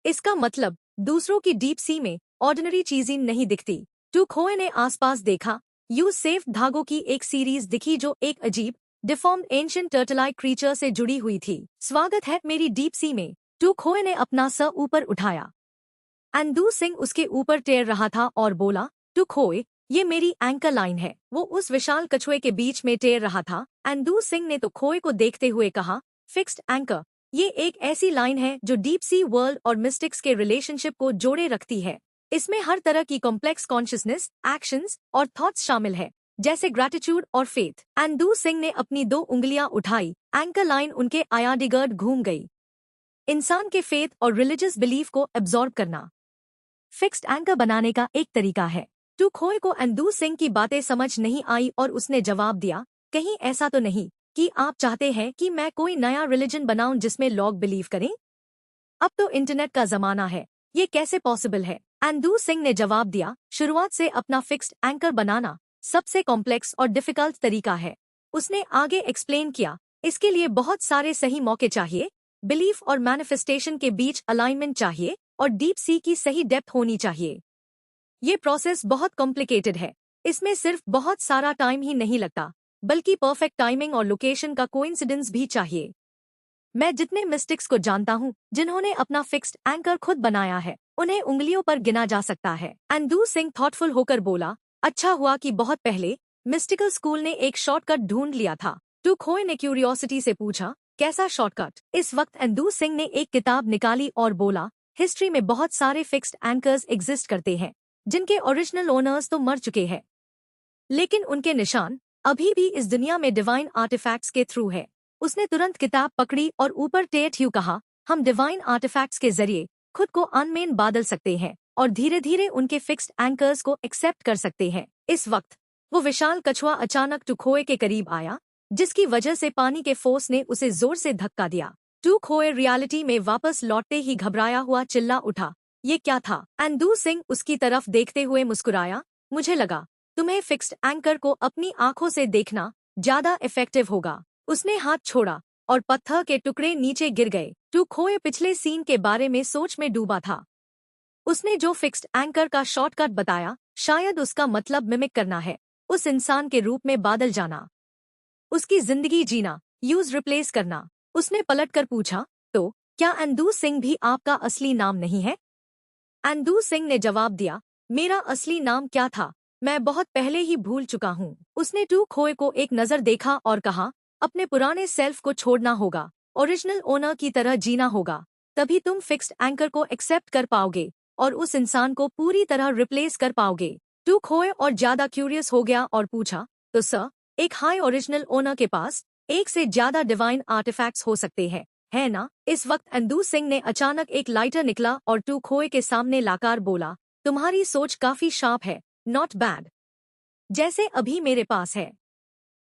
इसका मतलब दूसरों की डीप सी में ऑर्डिनरी चीजें नहीं दिखती। टू खोए ने आसपास देखा, यू सेफ धागों की एक सीरीज दिखी जो एक अजीब डिफॉर्म्ड एंशिएंट टर्टलाइक क्रीचर से जुड़ी हुई थी। स्वागत है मेरी डीप सी में। टू खोए ने अपना सर ऊपर उठाया। अंदू सिंह उसके ऊपर तैर रहा था और बोला, टू खोए, ये मेरी एंकर लाइन है। वो उस विशाल कछुए के बीच में तैर रहा था। अंदू सिंह ने तो खोए को देखते हुए कहा, फिक्स्ड एंकर, ये एक ऐसी लाइन है जो डीप सी वर्ल्ड और मिस्टिक्स के रिलेशनशिप को जोड़े रखती है। इसमें हर तरह की कॉम्प्लेक्स कॉन्शियसनेस, एक्शंस और थॉट्स शामिल है, जैसे ग्रैटिट्यूड और फेथ। अंदू सिंह ने अपनी 2 उंगलियां उठाई, एंकर लाइन उनके आयादिगर्ड घूम गई। इंसान के फेथ और रिलीजियस बिलीफ को एब्जॉर्ब करना फिक्स्ड एंकर बनाने का एक तरीका है। टू खोए को अंदू सिंह की बातें समझ नहीं आई और उसने जवाब दिया, कहीं ऐसा तो नहीं कि आप चाहते हैं कि मैं कोई नया रिलीजन बनाऊं जिसमें लोग बिलीव करें? अब तो इंटरनेट का जमाना है, ये कैसे पॉसिबल है? अंदू सिंह ने जवाब दिया, शुरुआत से अपना फिक्स्ड एंकर बनाना सबसे कॉम्प्लेक्स और डिफिकल्ट तरीका है। उसने आगे एक्सप्लेन किया, इसके लिए बहुत सारे सही मौके चाहिए, बिलीफ और मैनिफेस्टेशन के बीच अलाइनमेंट चाहिए और डीप सी की सही डेप्थ होनी चाहिए। ये प्रोसेस बहुत कॉम्प्लिकेटेड है। इसमें सिर्फ बहुत सारा टाइम ही नहीं लगता, बल्कि परफेक्ट टाइमिंग और लोकेशन का कोइंसिडेंस भी चाहिए। मैं जितने मिस्टिक्स को जानता हूँ जिन्होंने अपना फिक्स्ड एंकर खुद बनाया है, उन्हें उंगलियों पर गिना जा सकता है। अंदू सिंह थॉटफुल होकर बोला, अच्छा हुआ कि बहुत पहले मिस्टिकल स्कूल ने एक शॉर्टकट ढूंढ लिया था। टू खोए ने क्यूरियोसिटी से पूछा, कैसा शॉर्टकट? इस वक्त अंदू सिंह ने एक किताब निकाली और बोला, हिस्ट्री में बहुत सारे फिक्स्ड एंकर्स एग्जिस्ट करते हैं जिनके ओरिजिनल ओनर्स तो मर चुके हैं, लेकिन उनके निशान अभी भी इस दुनिया में डिवाइन आर्टिफैक्ट्स के थ्रू है। उसने तुरंत किताब पकड़ी और ऊपर टेट ह्यू कहा, हम डिवाइन आर्टिफैक्ट्स के जरिए खुद को अनमेन बादल सकते हैं और धीरे धीरे उनके फिक्स्ड एंकर्स को एक्सेप्ट कर सकते हैं। इस वक्त वो विशाल कछुआ अचानक टुखोए के करीब आया, जिसकी वजह से पानी के फोर्स ने उसे जोर से धक्का दिया। टुखोए रियलिटी में वापस लौटते ही घबराया हुआ चिल्ला उठा, ये क्या था? अंदू सिंह उसकी तरफ देखते हुए मुस्कुराया, मुझे लगा तुम्हें फिक्स्ड एंकर को अपनी आंखों से देखना ज्यादा इफेक्टिव होगा। उसने हाथ छोड़ा और पत्थर के टुकड़े नीचे गिर गए। टुखोए पिछले सीन के बारे में सोच में डूबा था। उसने जो फिक्स्ड एंकर का शॉर्टकट बताया, शायद उसका मतलब मिमिक करना है, उस इंसान के रूप में बादल जाना, उसकी जिंदगी जीना, यूज रिप्लेस करना। उसने पलटकर पूछा, तो क्या अंदू सिंह भी आपका असली नाम नहीं है? अंदू सिंह ने जवाब दिया, मेरा असली नाम क्या था मैं बहुत पहले ही भूल चुका हूँ। उसने टुखोए को एक नजर देखा और कहा, अपने पुराने सेल्फ को छोड़ना होगा, ओरिजिनल ओनर की तरह जीना होगा, तभी तुम फिक्स्ड एंकर को एक्सेप्ट कर पाओगे और उस इंसान को पूरी तरह रिप्लेस कर पाओगे। टुखोए और ज्यादा क्यूरियस हो गया और पूछा, तो सर, एक हाई ओरिजिनल ओनर के पास एक से ज्यादा डिवाइन आर्टिफैक्ट्स हो सकते हैं, है ना? इस वक्त अंदू सिंह ने अचानक एक लाइटर निकला और टुखोए के सामने लाकर बोला, तुम्हारी सोच काफी शार्प है, नॉट बैड, जैसे अभी मेरे पास है।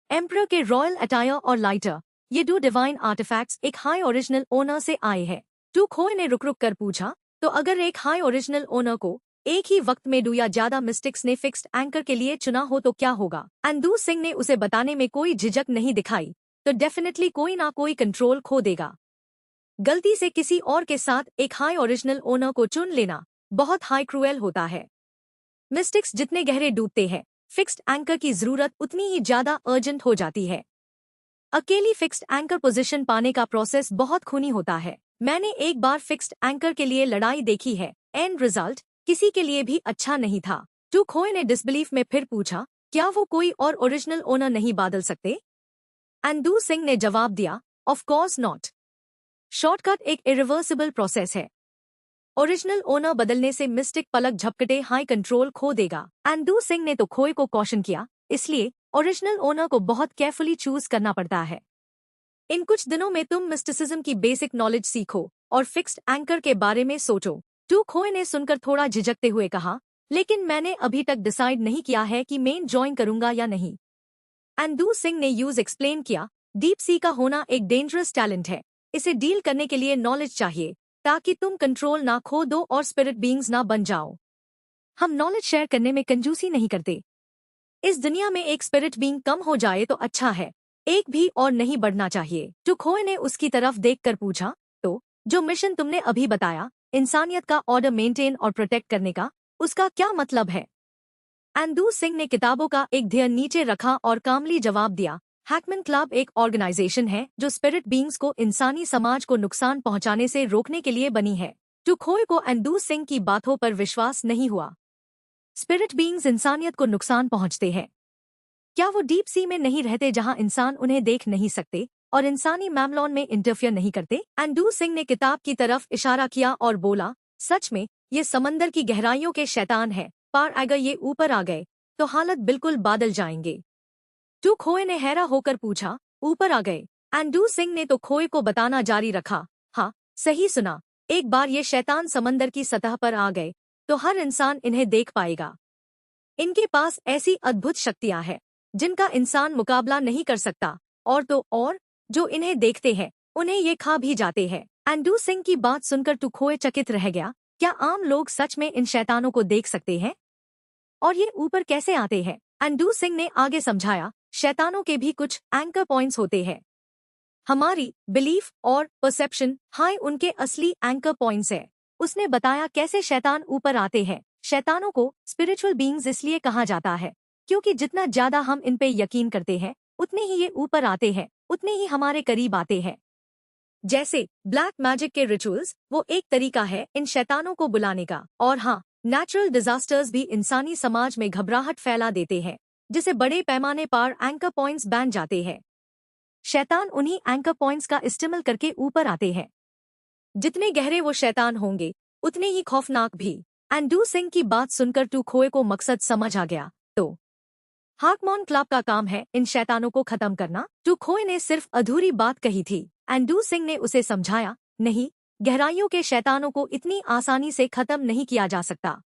एम्परर के रॉयल अटायर और लाइटर, ये दो डिवाइन आर्टिफैक्ट्स एक हाई ओरिजिनल ओनर से आए हैं। टुखोए ने रुक रुक कर पूछा, तो अगर एक हाई ओरिजिनल ओनर को एक ही वक्त में दो या ज्यादा मिस्टिक्स ने फिक्स्ड एंकर के लिए चुना हो तो क्या होगा? अंदू सिंह ने उसे बताने में कोई झिझक नहीं दिखाई, तो डेफिनेटली कोई ना कोई कंट्रोल खो देगा। गलती से किसी और के साथ एक हाई ओरिजिनल ओनर को चुन लेना बहुत हाई क्रूएल होता है। मिस्टिक्स जितने गहरे डूबते हैं, फिक्स्ड एंकर की जरूरत उतनी ही ज्यादा अर्जेंट हो जाती है। अकेली फिक्स्ड एंकर पोजीशन पाने का प्रोसेस बहुत खूनी होता है। मैंने एक बार फिक्स्ड एंकर के लिए लड़ाई देखी है, एंड रिजल्ट किसी के लिए भी अच्छा नहीं था। टुखोए ने डिसबिलीफ में फिर पूछा, क्या वो कोई और ओरिजिनल ओनर नहीं बादल सकते? अंदू सिंह ने जवाब दिया, ऑफ कोर्स नॉट। शॉर्टकट एक इरिवर्सिबल प्रोसेस है। ओरिजिनल ओनर बदलने से मिस्टिक पलक झपकते हाई कंट्रोल खो देगा। अंदू सिंह ने तो खोए को कॉशन किया, इसलिए ओरिजिनल ओनर को बहुत केयरफुली चूज करना पड़ता है। इन कुछ दिनों में तुम मिस्टिसिज्म की बेसिक नॉलेज सीखो और फिक्स्ड एंकर के बारे में सोचो। टुखोए ने सुनकर थोड़ा झिझकते हुए कहा, लेकिन मैंने अभी तक डिसाइड नहीं किया है कि मैं ज्वाइन करूंगा या नहीं। अंदू सिंह ने यूज एक्सप्लेन किया, डीप सी का होना एक डेंजरस टैलेंट है। इसे डील करने के लिए नॉलेज चाहिए, ताकि तुम कंट्रोल ना खो दो और स्पिरिट बीइंग्स ना बन जाओ। हम नॉलेज शेयर करने में कंजूसी नहीं करते। इस दुनिया में एक स्पिरिट बीइंग कम हो जाए तो अच्छा है, एक भी और नहीं बढ़ना चाहिए। टुखोए ने उसकी तरफ देखकर पूछा, तो जो मिशन तुमने अभी बताया, इंसानियत का ऑर्डर मेंटेन और प्रोटेक्ट करने का, उसका क्या मतलब है? अंदू सिंह ने किताबों का एक ढेर नीचे रखा और कामली जवाब दिया, हैकमैन क्लब एक ऑर्गेनाइजेशन है जो स्पिरिट बीइंग्स को इंसानी समाज को नुकसान पहुंचाने से रोकने के लिए बनी है। टुखोए को अंदू सिंह की बातों पर विश्वास नहीं हुआ। स्पिरिट बीइंग्स इंसानियत को नुकसान पहुंचते हैं? क्या वो डीप सी में नहीं रहते जहां इंसान उन्हें देख नहीं सकते और इंसानी मामलों में इंटरफियर नहीं करते? अंदू सिंह ने किताब की तरफ इशारा किया और बोला, सच में ये समंदर की गहराइयों के शैतान है, पर अगर ये ऊपर आ गए तो हालत बिल्कुल बादल जाएंगे। टुखोए ने हैरा होकर पूछा, ऊपर आ गए? अंदू सिंह ने तो खोए को बताना जारी रखा, हाँ सही सुना, एक बार ये शैतान समंदर की सतह पर आ गए तो हर इंसान इन्हें देख पाएगा। इनके पास ऐसी अद्भुत शक्तियां हैं जिनका इंसान मुकाबला नहीं कर सकता, और तो और जो इन्हें देखते हैं उन्हें ये खा भी जाते हैं। अंदू सिंह की बात सुनकर टुखोए चकित रह गया, क्या आम लोग सच में इन शैतानों को देख सकते हैं? और ये ऊपर कैसे आते हैं? अंदू सिंह ने आगे समझाया, शैतानों के भी कुछ एंकर पॉइंट्स होते हैं। हमारी बिलीफ और परसेप्शन हाई उनके असली एंकर पॉइंट्स है। उसने बताया कैसे शैतान ऊपर आते हैं। शैतानों को स्पिरिचुअल बीइंग्स इसलिए कहा जाता है क्योंकि जितना ज्यादा हम इन पे यकीन करते हैं उतने ही ये ऊपर आते हैं, उतने ही हमारे करीब आते हैं। जैसे ब्लैक मैजिक के रिचुअल्स वो एक तरीका है इन शैतानों को बुलाने का। और हाँ, नेचुरल डिजास्टर्स भी इंसानी समाज में घबराहट फैला देते हैं, जिसे बड़े पैमाने पर एंकर पॉइंट्स बन जाते हैं। शैतान उन्हीं एंकर पॉइंट्स का इस्तेमाल करके ऊपर आते हैं। जितने गहरे वो शैतान होंगे उतने ही खौफनाक भी। एंडू सिंह की बात सुनकर टू खोए को मकसद समझ आ गया। तो हार्कमॉन क्लब का काम है इन शैतानों को खत्म करना। टू खोए ने सिर्फ अधूरी बात कही थी। एंडू सिंह ने उसे समझाया, नहीं, गहराइयों के शैतानों को इतनी आसानी से खत्म नहीं किया जा सकता।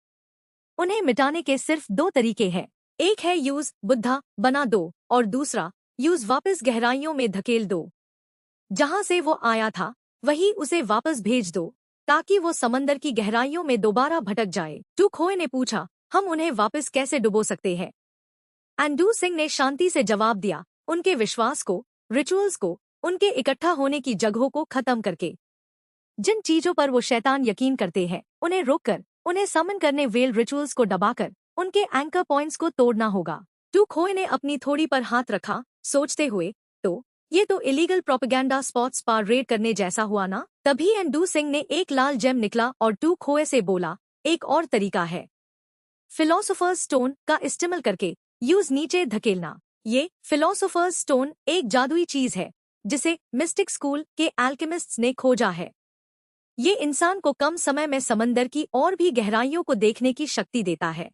उन्हें मिटाने के सिर्फ दो तरीके हैं। एक है यूज बुद्धा बना दो और दूसरा यूज वापस गहराइयों में धकेल दो। जहां से वो आया था वही उसे वापस भेज दो ताकि वो समंदर की गहराइयों में दोबारा भटक जाए। टू खोए ने पूछा, हम उन्हें वापस कैसे डुबो सकते हैं? एंडू सिंह ने शांति से जवाब दिया, उनके विश्वास को, रिचुअल्स को, उनके इकट्ठा होने की जगहों को खत्म करके। जिन चीजों पर वो शैतान यकीन करते हैं उन्हें रोककर, उन्हें समन करने वेल रिचुअल्स को दबाकर उनके एंकर पॉइंट्स को तोड़ना होगा। टू खोए ने अपनी थोड़ी पर हाथ रखा, सोचते हुए, तो ये तो इलीगल प्रोपेगेंडा स्पॉट्स पर रेड करने जैसा हुआ ना? तभी एंडू सिंह ने एक लाल जेम निकला और टू खोए से बोला, एक और तरीका है, फिलोसोफर्स स्टोन का इस्तेमाल करके यूज नीचे धकेलना। ये फिलोसोफर्स स्टोन एक जादुई चीज है जिसे मिस्टिक स्कूल के एल्केमिस्ट्स ने खोजा है। ये इंसान को कम समय में समंदर की और भी गहराइयों को देखने की शक्ति देता है।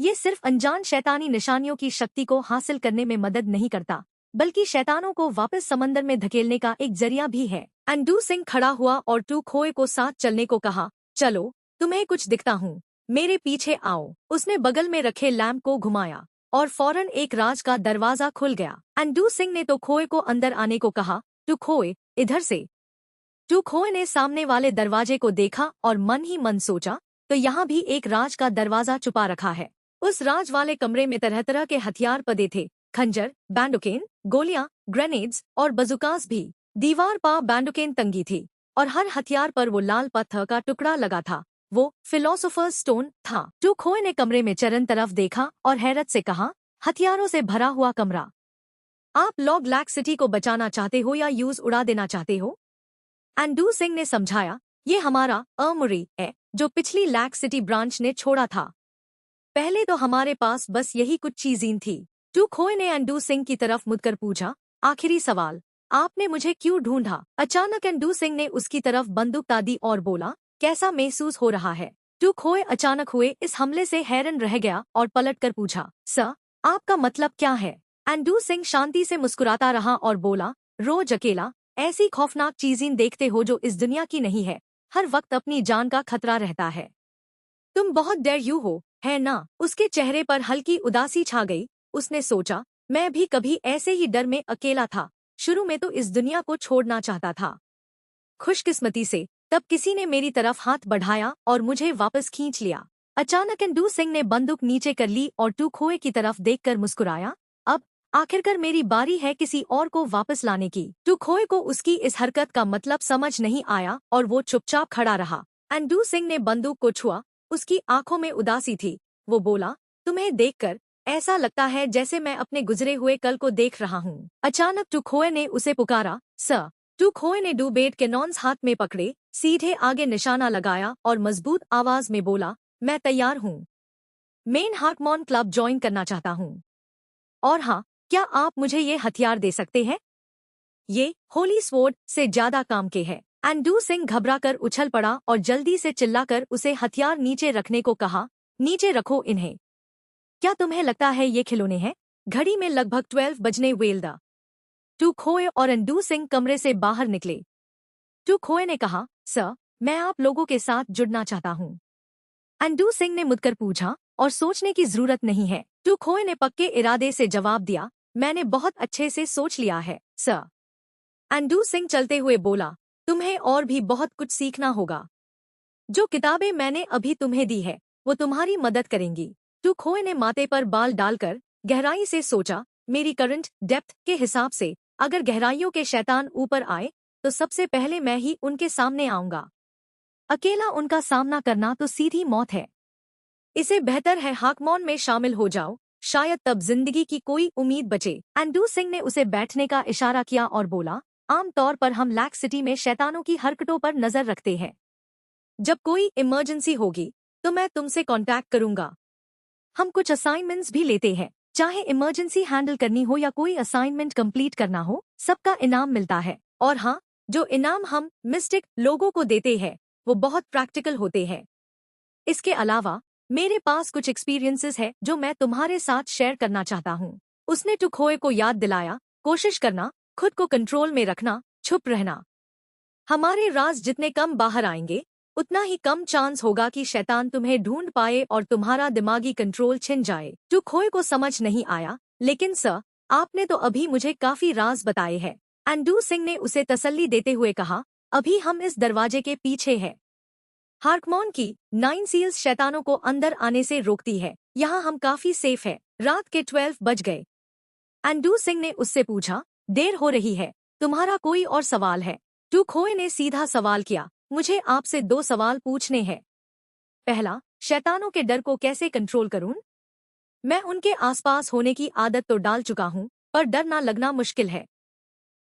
ये सिर्फ अनजान शैतानी निशानियों की शक्ति को हासिल करने में मदद नहीं करता, बल्कि शैतानों को वापस समंदर में धकेलने का एक जरिया भी है। एंडू सिंह खड़ा हुआ और टू खोए को साथ चलने को कहा, चलो, तुम्हें कुछ दिखता हूँ, मेरे पीछे आओ। उसने बगल में रखे लैंप को घुमाया और फौरन एक राज का दरवाजा खुल गया। एंडू सिंह ने तो खोए को अंदर आने को कहा, टू खोए, इधर से। टू खोए ने सामने वाले दरवाजे को देखा और मन ही मन सोचा, तो यहाँ भी एक राज का दरवाजा छुपा रखा है। उस राज वाले कमरे में तरह तरह के हथियार पड़े थे, खंजर, बैंडोकेन, गोलियां, ग्रेनेड्स और बजुकास भी। दीवार पर बैंडोकेन तंगी थी और हर हथियार पर वो लाल पत्थर का टुकड़ा लगा था। वो फिलोसोफर्स स्टोन था। टू खोए ने कमरे में चरण तरफ देखा और हैरत से कहा, हथियारों से भरा हुआ कमरा। आप लॉग लैक सिटी को बचाना चाहते हो या यूज उड़ा देना चाहते हो? एंडू सिंह ने समझाया, ये हमारा अर्मोरी है जो पिछली लैक सिटी ब्रांच ने छोड़ा था। पहले तो हमारे पास बस यही कुछ चीजें थी। टू खोए ने एंडू सिंह की तरफ मुड़कर पूछा, आखिरी सवाल, आपने मुझे क्यों ढूंढा? अचानक एंडू सिंह ने उसकी तरफ बंदूक तादी और बोला, कैसा महसूस हो रहा है? टू खोए अचानक हुए इस हमले से हैरान रह गया और पलटकर पूछा, सर, आपका मतलब क्या है? एंडू सिंह शांति से मुस्कुराता रहा और बोला, रोज अकेला ऐसी खौफनाक चीजें देखते हो जो इस दुनिया की नहीं है। हर वक्त अपनी जान का खतरा रहता है। तुम बहुत डर यू हो, है ना? उसके चेहरे पर हल्की उदासी छा गई। उसने सोचा, मैं भी कभी ऐसे ही डर में अकेला था। शुरू में तो इस दुनिया को छोड़ना चाहता था। खुशकिस्मती से तब किसी ने मेरी तरफ हाथ बढ़ाया और मुझे वापस खींच लिया। अचानक एंडू सिंह ने बंदूक नीचे कर ली और टू खोए की तरफ देखकर मुस्कुराया, अब आखिरकार मेरी बारी है किसी और को वापस लाने की। टू खोए को उसकी इस हरकत का मतलब समझ नहीं आया और वो चुपचाप खड़ा रहा। एंडू सिंह ने बंदूक को छुआ, उसकी आंखों में उदासी थी। वो बोला, तुम्हें देखकर ऐसा लगता है जैसे मैं अपने गुजरे हुए कल को देख रहा हूँ। अचानक टू खोए ने उसे पुकारा, सर। टू खोए ने डू-बेट के नॉन्स हाथ में पकड़े, सीधे आगे निशाना लगाया और मजबूत आवाज में बोला, मैं तैयार हूँ। मेन हार्कमॉन क्लब ज्वाइन करना चाहता हूँ। और हाँ, क्या आप मुझे ये हथियार दे सकते हैं? ये होली स्वॉर्ड से ज्यादा काम के है। एंडू सिंह घबराकर उछल पड़ा और जल्दी से चिल्लाकर उसे हथियार नीचे रखने को कहा, नीचे रखो इन्हें। क्या तुम्हें लगता है ये खिलौने हैं? घड़ी में लगभग 12 बजने वेल्दा। टू खोए और एंडू सिंह कमरे से बाहर निकले। टू खोए ने कहा, सर, मैं आप लोगों के साथ जुड़ना चाहता हूँ। एंडू सिंह ने मुड़कर पूछा, और सोचने की जरूरत नहीं है। टू खोए ने पक्के इरादे से जवाब दिया, मैंने बहुत अच्छे से सोच लिया है, सर। एंडू सिंह चलते हुए बोला, तुम्हें और भी बहुत कुछ सीखना होगा। जो किताबें मैंने अभी तुम्हें दी है वो तुम्हारी मदद करेंगी। टू खोए ने माथे पर बाल डालकर गहराई से सोचा, मेरी करंट डेप्थ के हिसाब से अगर गहराइयों के शैतान ऊपर आए तो सबसे पहले मैं ही उनके सामने आऊंगा। अकेला उनका सामना करना तो सीधी मौत है। इसे बेहतर है हाकमॉन में शामिल हो जाओ, शायद तब जिंदगी की कोई उम्मीद बचे। एंड्रू सिंह ने उसे बैठने का इशारा किया और बोला, आमतौर पर हम लैक सिटी में शैतानों की हरकतों पर नजर रखते हैं। जब कोई इमरजेंसी होगी तो मैं तुमसे कांटेक्ट करूंगा। हम कुछ असाइनमेंट्स भी लेते हैं, चाहे इमरजेंसी हैंडल करनी हो या कोई असाइनमेंट कंप्लीट करना हो, सबका इनाम मिलता है। और हाँ, जो इनाम हम मिस्टिक लोगों को देते हैं वो बहुत प्रैक्टिकल होते हैं। इसके अलावा मेरे पास कुछ एक्सपीरियंसेस है जो मैं तुम्हारे साथ शेयर करना चाहता हूँ। उसने टुखोए को याद दिलाया, कोशिश करना, खुद को कंट्रोल में रखना, चुप रहना। हमारे राज जितने कम बाहर आएंगे उतना ही कम चांस होगा कि शैतान तुम्हें ढूंढ पाए और तुम्हारा दिमागी कंट्रोल छिन जाए। टुखोए को समझ नहीं आया, लेकिन सर, आपने तो अभी मुझे काफी राज बताए हैं। एंड्रू सिंह ने उसे तसल्ली देते हुए कहा, अभी हम इस दरवाजे के पीछे हैं। हार्कमॉन की 9 सील्स शैतानों को अंदर आने से रोकती है। यहाँ हम काफी सेफ है। रात के 12 बज गए। एंड्रू सिंह ने उससे पूछा, देर हो रही है, तुम्हारा कोई और सवाल है? टुखोए ने सीधा सवाल किया, मुझे आपसे 2 सवाल पूछने हैं। पहला, शैतानों के डर को कैसे कंट्रोल करूं? मैं उनके आसपास होने की आदत तो डाल चुका हूं, पर डर ना लगना मुश्किल है।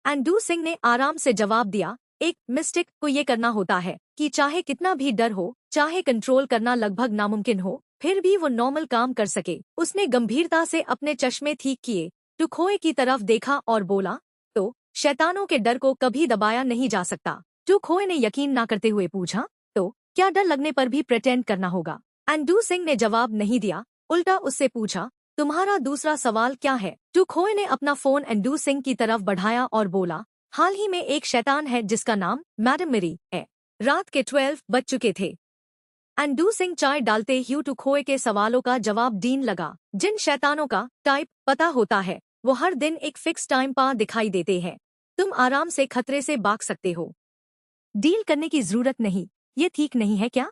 एंड्रू सिंह ने आराम से जवाब दिया, एक मिस्टिक को ये करना होता है कि चाहे कितना भी डर हो, चाहे कंट्रोल करना लगभग नामुमकिन हो, फिर भी वो नॉर्मल काम कर सके। उसने गंभीरता से अपने चश्मे ठीक किए, टुखोए की तरफ देखा और बोला, तो शैतानों के डर को कभी दबाया नहीं जा सकता। टुखोए ने यकीन न करते हुए पूछा, तो क्या डर लगने पर भी प्रिटेंड करना होगा? एंड्रू सिंह ने जवाब नहीं दिया, उल्टा उससे पूछा, तुम्हारा दूसरा सवाल क्या है? टुखोए ने अपना फोन एंड्रू सिंह की तरफ बढ़ाया और बोला, हाल ही में एक शैतान है जिसका नाम मैडम मेरी है। रात के 12 बज चुके थे। एंड्रू सिंह चाय डालते ही टुखोए के सवालों का जवाब देने लगा। जिन शैतानों का टाइप पता होता है वो हर दिन एक फिक्स टाइम पर दिखाई देते हैं। तुम आराम से खतरे से भाग सकते हो। डील करने की जरूरत नहीं, ये ठीक नहीं है क्या?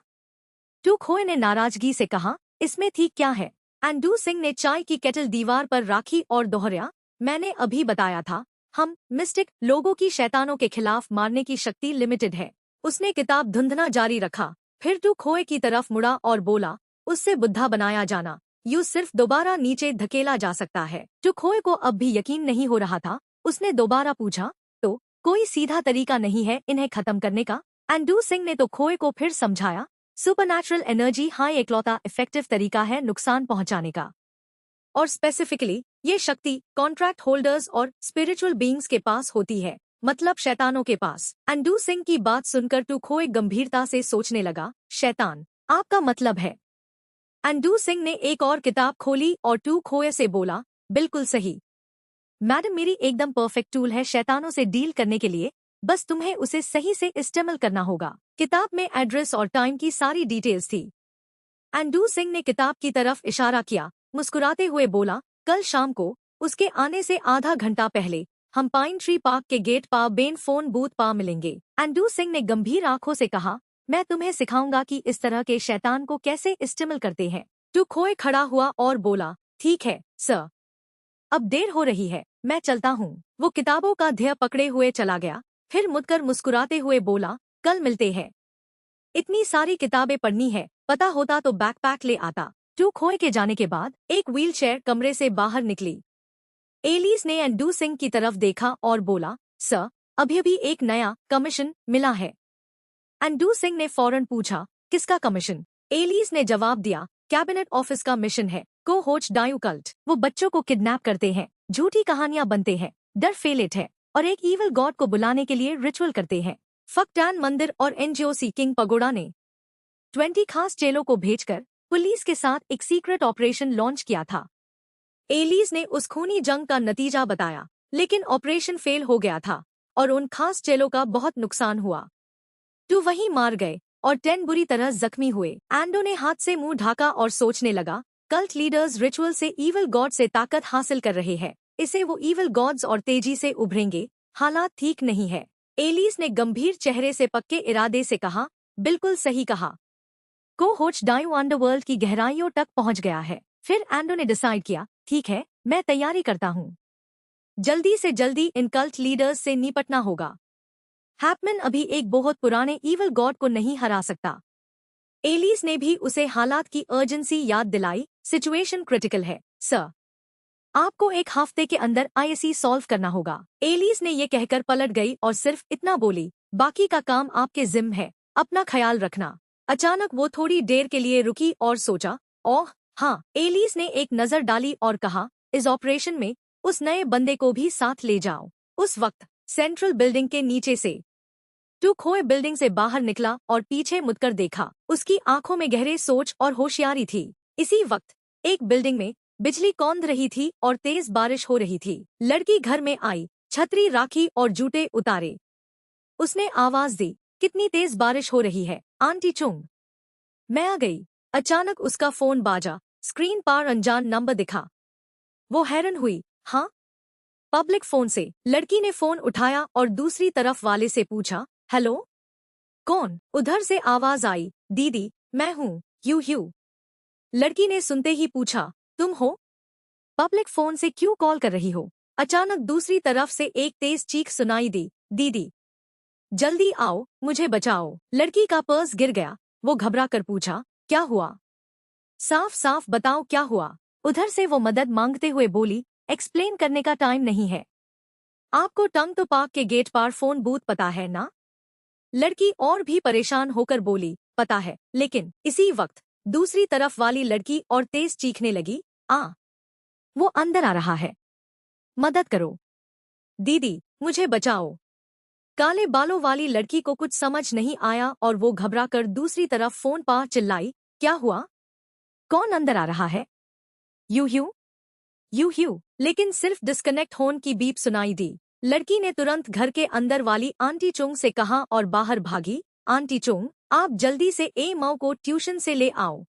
टुखोए ने नाराजगी से कहा, इसमें ठीक क्या है? एंड्रू सिंह ने चाय की केटल दीवार पर राखी और दोहराया, मैंने अभी बताया था, हम मिस्टिक लोगों की शैतानों के खिलाफ मारने की शक्ति लिमिटेड है। उसने किताब धुंधना जारी रखा, फिर टुखोए की तरफ मुड़ा और बोला, उससे बुद्धा बनाया जाना यू सिर्फ दोबारा नीचे धकेला जा सकता है। टुखोए को अब भी यकीन नहीं हो रहा था। उसने दोबारा पूछा, तो कोई सीधा तरीका नहीं है इन्हें खत्म करने का? एंड्रू सिंह ने तो खोए को फिर समझाया, सुपरनैचुरल एनर्जी हाई इकलौता इफेक्टिव तरीका है नुकसान पहुंचाने का। और स्पेसिफिकली ये शक्ति कॉन्ट्रैक्ट होल्डर्स और स्पिरिचुअल बीइंग्स के पास होती है, मतलब शैतानों के पास। एंड्रू सिंह की बात सुनकर टुखोए गंभीरता से सोचने लगा, शैतान आपका मतलब है? एंड्रू सिंह ने एक और किताब खोली और टुखोए से बोला, बिल्कुल सही। मैडम मेरी एकदम परफेक्ट टूल है शैतानों से डील करने के लिए, बस तुम्हें उसे सही से इस्तेमाल करना होगा। किताब में एड्रेस और टाइम की सारी डिटेल्स थी। एंड्रू सिंह ने किताब की तरफ इशारा किया, मुस्कुराते हुए बोला, कल शाम को उसके आने से आधा घंटा पहले हम पाइन ट्री पार्क के गेट पा बेन फोन बूथ पा मिलेंगे। एंड्रू सिंह ने गंभीर आंखों से कहा, मैं तुम्हें सिखाऊंगा कि इस तरह के शैतान को कैसे इस्तेमाल करते हैं। टुखोए खड़ा हुआ और बोला, ठीक है सर, अब देर हो रही है, मैं चलता हूँ। वो किताबों का ध्येय पकड़े हुए चला गया, फिर मुड़कर मुस्कुराते हुए बोला, कल मिलते हैं। इतनी सारी किताबें पढ़नी है, पता होता तो बैकपैक ले आता। टुखोए के जाने के बाद एक व्हीलचेयर कमरे से बाहर निकली। एलिस ने एंड्रू सिंह की तरफ देखा और बोला, सर, अभी एक नया कमीशन मिला है। एंड्रू सिंह ने फौरन पूछा, किसका कमीशन? एलिस ने जवाब दिया, कैबिनेट ऑफिस का मिशन है। को होच डायू कल्ट, वो बच्चों को किडनैप करते हैं, झूठी कहानियां बनते हैं, डर फेलेट है और एक ईवल गॉड को बुलाने के लिए रिचुअल करते हैं। फकटान मंदिर और एनजीओसी किंग पगोड़ा ने 20 खास चेलों को भेजकर पुलिस के साथ एक सीक्रेट ऑपरेशन लॉन्च किया था। एलिस ने उस खूनी जंग का नतीजा बताया, लेकिन ऑपरेशन फेल हो गया था और उन खास चेलों का बहुत नुकसान हुआ। 2 वहीं मार गए और 10 बुरी तरह जख्मी हुए। एंडो ने हाथ से मुंह ढाका और सोचने लगा, कल्ट लीडर्स रिचुअल से ईवल गॉड से ताकत हासिल कर रहे हैं, इसे वो ईवल गॉड्स और तेजी से उभरेंगे, हालात ठीक नहीं है। एलिस ने गंभीर चेहरे से पक्के इरादे से कहा, बिल्कुल सही कहा। को होच डायू अंडरवर्ल्ड की गहराइयों तक पहुंच गया है। फिर एंडो ने डिसाइड किया, ठीक है, मैं तैयारी करता हूँ। जल्दी से जल्दी इन कल्ट लीडर्स से निपटना होगा। हैपमैन अभी एक बहुत पुराने ईवल गॉड को नहीं हरा सकता। एलिस ने भी उसे हालात की अर्जेंसी याद दिलाई। सिचुएशन क्रिटिकल है सर, आपको एक हफ्ते के अंदर आईएससी सॉल्व करना होगा। एलिस ने ये कहकर पलट गई और सिर्फ इतना बोली, बाकी का काम आपके जिम्मे है, अपना ख्याल रखना। अचानक वो थोड़ी देर के लिए रुकी और सोचा, ओह हाँ। एलिस ने एक नजर डाली और कहा, इस ऑपरेशन में उस नए बंदे को भी साथ ले जाओ। उस वक्त सेंट्रल बिल्डिंग के नीचे से टू खोए बिल्डिंग से बाहर निकला और पीछे मुड़कर देखा। उसकी आंखों में गहरे सोच और होशियारी थी। इसी वक्त एक बिल्डिंग में बिजली कौंध रही थी और तेज बारिश हो रही थी। लड़की घर में आई, छतरी राखी और जूते उतारे। उसने आवाज दी, कितनी तेज बारिश हो रही है आंटी चुंग। मैं आ गई। अचानक उसका फोन बाजा। स्क्रीन पर अनजान नंबर दिखा। वो हैरान हुई, हाँ, पब्लिक फोन से। लड़की ने फोन उठाया और दूसरी तरफ वाले से पूछा, हेलो, कौन? उधर से आवाज आई, दीदी मैं हूँ, यू। लड़की ने सुनते ही पूछा, तुम हो? पब्लिक फोन से क्यों कॉल कर रही हो? अचानक दूसरी तरफ से एक तेज चीख सुनाई दी, दीदी जल्दी आओ, मुझे बचाओ। लड़की का पर्स गिर गया। वो घबरा कर पूछा, क्या हुआ? साफ साफ बताओ क्या हुआ। उधर से वो मदद मांगते हुए बोली, एक्सप्लेन करने का टाइम नहीं है। आपको टंग तो पार्क के गेट पर फोन बूथ पता है ना? लड़की और भी परेशान होकर बोली, पता है, लेकिन इसी वक्त दूसरी तरफ वाली लड़की और तेज चीखने लगी, वो अंदर आ रहा है, मदद करो, दीदी मुझे बचाओ। काले बालों वाली लड़की को कुछ समझ नहीं आया और वो घबराकर दूसरी तरफ फोन पर चिल्लाई, क्या हुआ? कौन अंदर आ रहा है? यू। लेकिन सिर्फ डिस्कनेक्ट होन की बीप सुनाई दी। लड़की ने तुरंत घर के अंदर वाली आंटी चुंग से कहा और बाहर भागी, आंटी चुंग आप जल्दी से ए माऊ को ट्यूशन से ले आओ,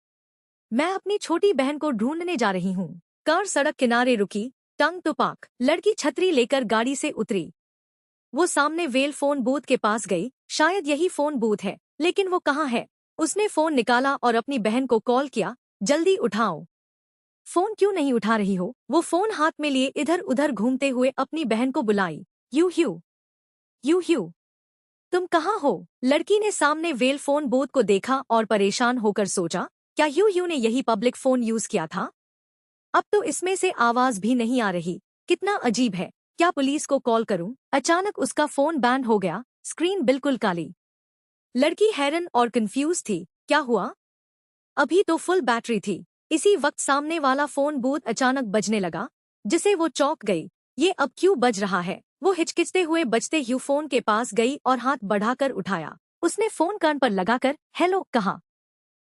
मैं अपनी छोटी बहन को ढूंढने जा रही हूँ। कार सड़क किनारे रुकी। टंग तो पाक। लड़की छतरी लेकर गाड़ी से उतरी। वो सामने वेल फोन बूथ के पास गई। शायद यही फोन बूथ है, लेकिन वो कहाँ है? उसने फोन निकाला और अपनी बहन को कॉल किया, जल्दी उठाओ। फोन क्यों नहीं उठा रही हो? वो फोन हाथ में लिए इधर उधर घूमते हुए अपनी बहन को बुलाई, यू तुम कहाँ हो? लड़की ने सामने वेल फोन बूथ को देखा और परेशान होकर सोचा, क्या यू ने यही पब्लिक फोन यूज किया था? अब तो इसमें से आवाज भी नहीं आ रही, कितना अजीब है। क्या पुलिस को कॉल करूं? अचानक उसका फोन बैंड हो गया। स्क्रीन बिल्कुल काली। लड़की हैरान और कंफ्यूज थी, क्या हुआ? अभी तो फुल बैटरी थी। इसी वक्त सामने वाला फोन बूथ अचानक बजने लगा, जिसे वो चौंक गई। ये अब क्यों बज रहा है? वो हिचकिचते हुए बजते ही फोन के पास गई और हाथ बढ़ाकर उठाया। उसने फोन कान पर लगाकर हेलो कहा।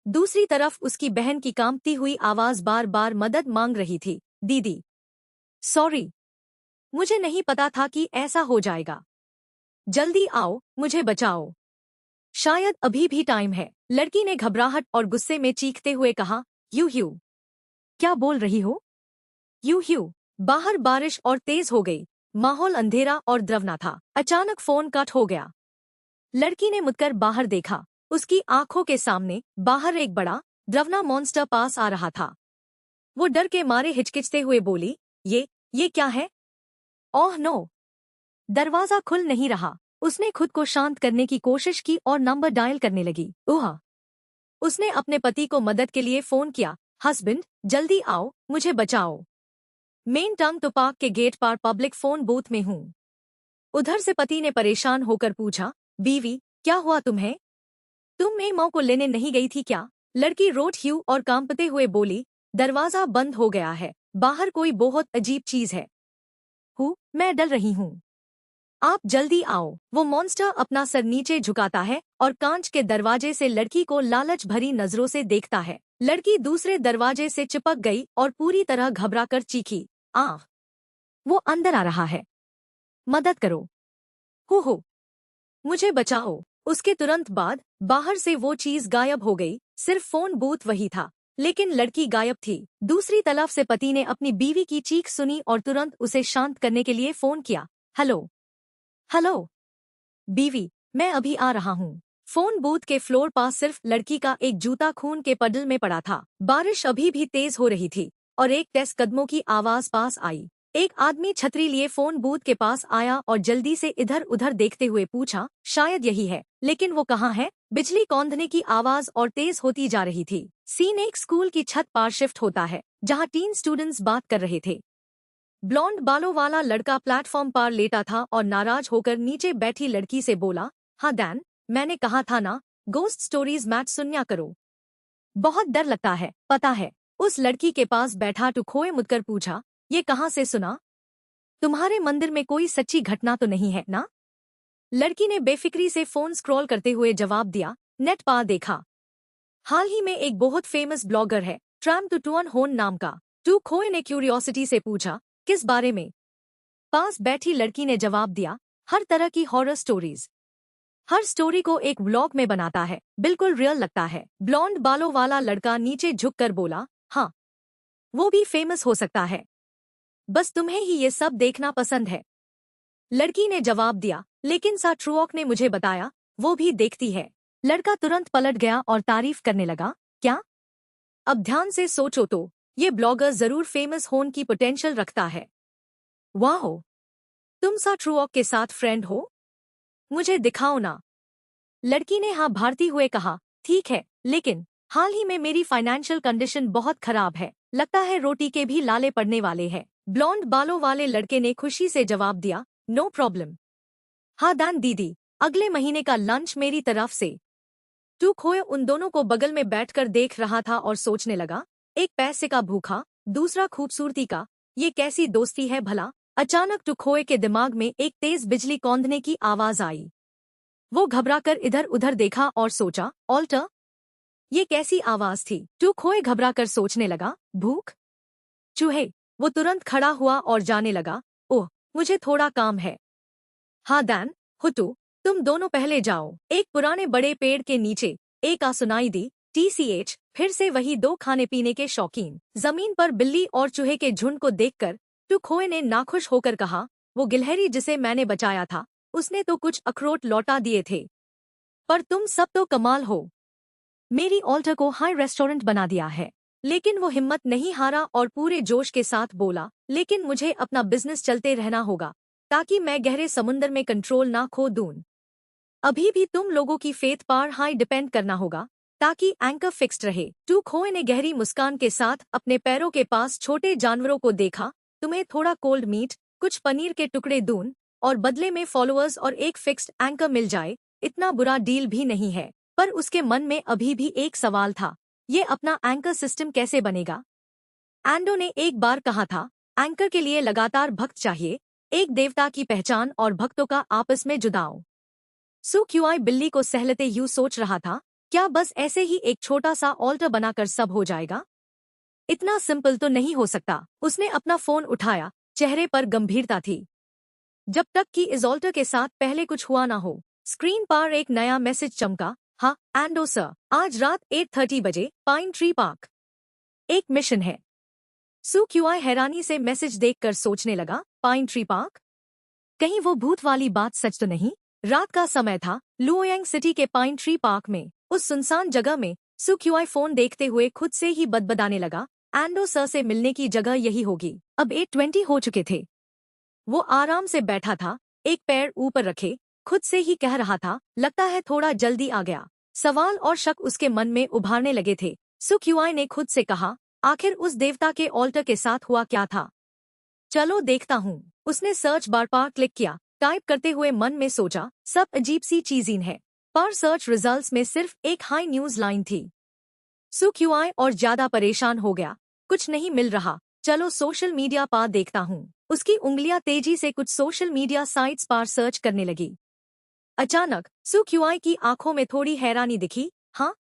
दूसरी तरफ उसकी बहन की कांपती हुई आवाज बार बार मदद मांग रही थी, दीदी सॉरी, मुझे नहीं पता था कि ऐसा हो जाएगा, जल्दी आओ, मुझे बचाओ, शायद अभी भी टाइम है। लड़की ने घबराहट और गुस्से में चीखते हुए कहा, यू क्या बोल रही हो? यू बाहर बारिश और तेज हो गई। माहौल अंधेरा और द्रवना था। अचानक फोन कट हो गया। लड़की ने मुड़कर बाहर देखा। उसकी आंखों के सामने बाहर एक बड़ा द्रवना मॉन्स्टर पास आ रहा था। वो डर के मारे हिचकिचते हुए बोली, ये क्या है? Oh no! दरवाजा खुल नहीं रहा। उसने खुद को शांत करने की कोशिश की और नंबर डायल करने लगी। उसने अपने पति को मदद के लिए फोन किया, हस्बैंड जल्दी आओ, मुझे बचाओ, मेन टंग तो पार्क के गेट पर पब्लिक फोन बूथ में हूँ। उधर से पति ने परेशान होकर पूछा, बीवी क्या हुआ तुम्हें? तुम मेरी माँ को लेने नहीं गई थी क्या? लड़की रोट ह्यू और कांपते हुए बोली, दरवाजा बंद हो गया है, बाहर कोई बहुत अजीब चीज है। मैं डर रही हूँ, आप जल्दी आओ। वो मॉन्स्टर अपना सर नीचे झुकाता है और कांच के दरवाजे से लड़की को लालच भरी नजरों से देखता है। लड़की दूसरे दरवाजे से चिपक गई और पूरी तरह घबराकर चीखी, वो अंदर आ रहा है, मदद करो, हो मुझे बचाओ। उसके तुरंत बाद बाहर से वो चीज गायब हो गई। सिर्फ फोन बूथ वही था, लेकिन लड़की गायब थी। दूसरी तरफ से पति ने अपनी बीवी की चीख सुनी और तुरंत उसे शांत करने के लिए फोन किया, हेलो बीवी, मैं अभी आ रहा हूँ। फोन बूथ के फ्लोर पास सिर्फ लड़की का एक जूता खून के पडल में पड़ा था। बारिश अभी भी तेज हो रही थी और एक टेस्ट कदमों की आवाज पास आई। एक आदमी छतरी लिए फोन बूथ के पास आया और जल्दी से इधर उधर देखते हुए पूछा, शायद यही है, लेकिन वो कहाँ है? बिजली कौंधने की आवाज और तेज होती जा रही थी। सीन एक स्कूल की छत पार शिफ्ट होता है, जहाँ टीन स्टूडेंट्स बात कर रहे थे। ब्लॉन्ड बालों वाला लड़का प्लेटफॉर्म पार लेटा था और नाराज होकर नीचे बैठी लड़की से बोला, हाँ दैन, मैंने कहा था ना, गोस्ट स्टोरीज मैच सुन्या करो। बहुत डर लगता है, पता है। उस लड़की के पास बैठा टुखोए मुड़कर पूछा, ये कहाँ से सुना? तुम्हारे मंदिर में कोई सच्ची घटना तो नहीं है ना? लड़की ने बेफिक्री से फोन स्क्रॉल करते हुए जवाब दिया, नेट पा देखा। हाल ही में एक बहुत फेमस ब्लॉगर है, ट्रैम टू टूअन होन नाम का। टुखोए ने क्यूरियोसिटी से पूछा, किस बारे में? पास बैठी लड़की ने जवाब दिया, हर तरह की हॉरर स्टोरीज। हर स्टोरी को एक व्लॉग में बनाता है, बिल्कुल रियल लगता है। ब्लॉन्ड बालों वाला लड़का नीचे झुककर बोला, हाँ, वो भी फेमस हो सकता है, बस तुम्हें ही ये सब देखना पसंद है। लड़की ने जवाब दिया, लेकिन सा ट्रूऑक ने मुझे बताया, वो भी देखती है। लड़का तुरंत पलट गया और तारीफ करने लगा, क्या? अब ध्यान से सोचो तो, ये ब्लॉगर जरूर फेमस होने की पोटेंशियल रखता है। वाह, तुम सा ट्रूऑक के साथ फ्रेंड हो? मुझे दिखाओ ना। लड़की ने हाँ भारती हुए कहा, ठीक है, लेकिन हाल ही में मेरी फाइनेंशियल कंडीशन बहुत खराब है, लगता है रोटी के भी लाले पड़ने वाले हैं। ब्लॉन्ड बालों वाले लड़के ने खुशी से जवाब दिया, नो प्रॉब्लम। हाँ दान दीदी, अगले महीने का लंच मेरी तरफ से। टुखोए उन दोनों को बगल में बैठकर देख रहा था और सोचने लगा, एक पैसे का भूखा, दूसरा खूबसूरती का, ये कैसी दोस्ती है भला? अचानक टुखोए के दिमाग में एक तेज बिजली कौंधने की आवाज आई। वो घबराकर इधर उधर देखा और सोचा, ऑल्टर? ये कैसी आवाज थी? टुखोए घबराकर सोचने लगा, भूख? चूहे? वो तुरंत खड़ा हुआ और जाने लगा, ओह, मुझे थोड़ा काम है। हाँ दैन, हुटू, तुम दोनों पहले जाओ। एक पुराने बड़े पेड़ के नीचे एक आ सुनाई दी, TCH, फिर से वही दो खाने पीने के शौकीन। जमीन पर बिल्ली और चूहे के झुंड को देखकर टुखोए ने नाखुश होकर कहा, वो गिलहरी जिसे मैंने बचाया था, उसने तो कुछ अखरोट लौटा दिए थे। पर तुम सब तो कमाल हो, मेरी ऑल्टर को हाई रेस्टोरेंट बना दिया है। लेकिन वो हिम्मत नहीं हारा और पूरे जोश के साथ बोला, लेकिन मुझे अपना बिजनेस चलते रहना होगा, ताकि मैं गहरे समुंदर में कंट्रोल ना खो दूं। अभी भी तुम लोगों की फेथ पर हाई डिपेंड करना होगा, ताकि एंकर फिक्स्ड रहे। टुखोए ने गहरी मुस्कान के साथ अपने पैरों के पास छोटे जानवरों को देखा, तुम्हें थोड़ा कोल्ड मीट, कुछ पनीर के टुकड़े दून, और बदले में फॉलोअर्स और एक फिक्स्ड एंकर मिल जाए, इतना बुरा डील भी नहीं है। पर उसके मन में अभी भी एक सवाल था, ये अपना एंकर सिस्टम कैसे बनेगा? एंडो ने एक बार कहा था, एंकर के लिए लगातार भक्त चाहिए, एक देवता की पहचान और भक्तों का आपस में जुड़ाव। सुक्यूआई बिल्ली को सहलते यूं सोच रहा था, क्या बस ऐसे ही एक छोटा सा ऑल्टर बनाकर सब हो जाएगा? इतना सिंपल तो नहीं हो सकता। उसने अपना फोन उठाया, चेहरे पर गंभीरता थी। जब तक कि इस ऑल्टर के साथ पहले कुछ हुआ ना हो। स्क्रीन पर एक नया मैसेज चमका, हाँ एंडो सर, आज रात 8:30 बजे पाइन ट्री पार्क एक मिशन है। सुक्यूआई हैरानी से मैसेज देखकर सोचने लगा, पाइन ट्री पार्क? कहीं वो भूत वाली बात सच तो नहीं? रात का समय था, लुओयांग सिटी के पाइन ट्री पार्क में। उस सुनसान जगह में सुक्यूआई फोन देखते हुए खुद से ही बदबदाने लगा, एंडो सर से मिलने की जगह यही होगी। अब 8:20 हो चुके थे। वो आराम से बैठा था, एक पैर ऊपर रखे, खुद से ही कह रहा था, लगता है थोड़ा जल्दी आ गया। सवाल और शक उसके मन में उभारने लगे थे। सुक्यूआई ने खुद से कहा, आखिर उस देवता के ऑल्टर के साथ हुआ क्या था? चलो देखता हूँ। उसने सर्च बार पर क्लिक किया, टाइप करते हुए मन में सोचा, सब अजीब सी चीजें हैं। पर सर्च रिजल्ट्स में सिर्फ एक हाई न्यूज लाइन थी। सुक्यूआई और ज्यादा परेशान हो गया, कुछ नहीं मिल रहा, चलो सोशल मीडिया पर देखता हूँ। उसकी उंगलियां तेजी से कुछ सोशल मीडिया साइट्स पर सर्च करने लगी। अचानक सुक्यूआई की आंखों में थोड़ी हैरानी दिखी, हाँ,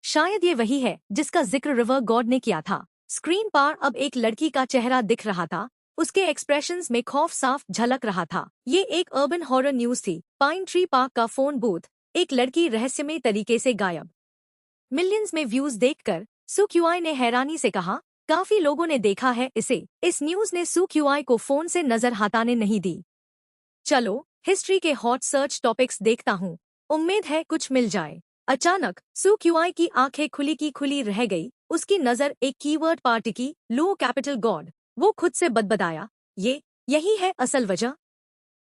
शायद ये वही है जिसका जिक्र रिवर गॉड ने किया था। स्क्रीन पर अब एक लड़की का चेहरा दिख रहा था, उसके एक्सप्रेशंस में खौफ साफ झलक रहा था। ये एक अर्बन हॉरर न्यूज थी। पाइन ट्री पार्क का फोन बूथ, एक लड़की रहस्यमय तरीके से गायब। मिलियंस में व्यूज देखकर सुक्यूआई ने हैरानी से कहा, काफी लोगों ने देखा है इसे। इस न्यूज ने सुक्यूआई को फोन से नजर हटाने नहीं दी। चलो हिस्ट्री के हॉट सर्च टॉपिक्स देखता हूँ, उम्मीद है कुछ मिल जाए। अचानक सुक्यूआई की आंखें खुली की खुली रह गई। उसकी नजर एक कीवर्ड पर टिकी, लो कैपिटल गॉड। वो खुद से बदबदाया, यही है असल वजह।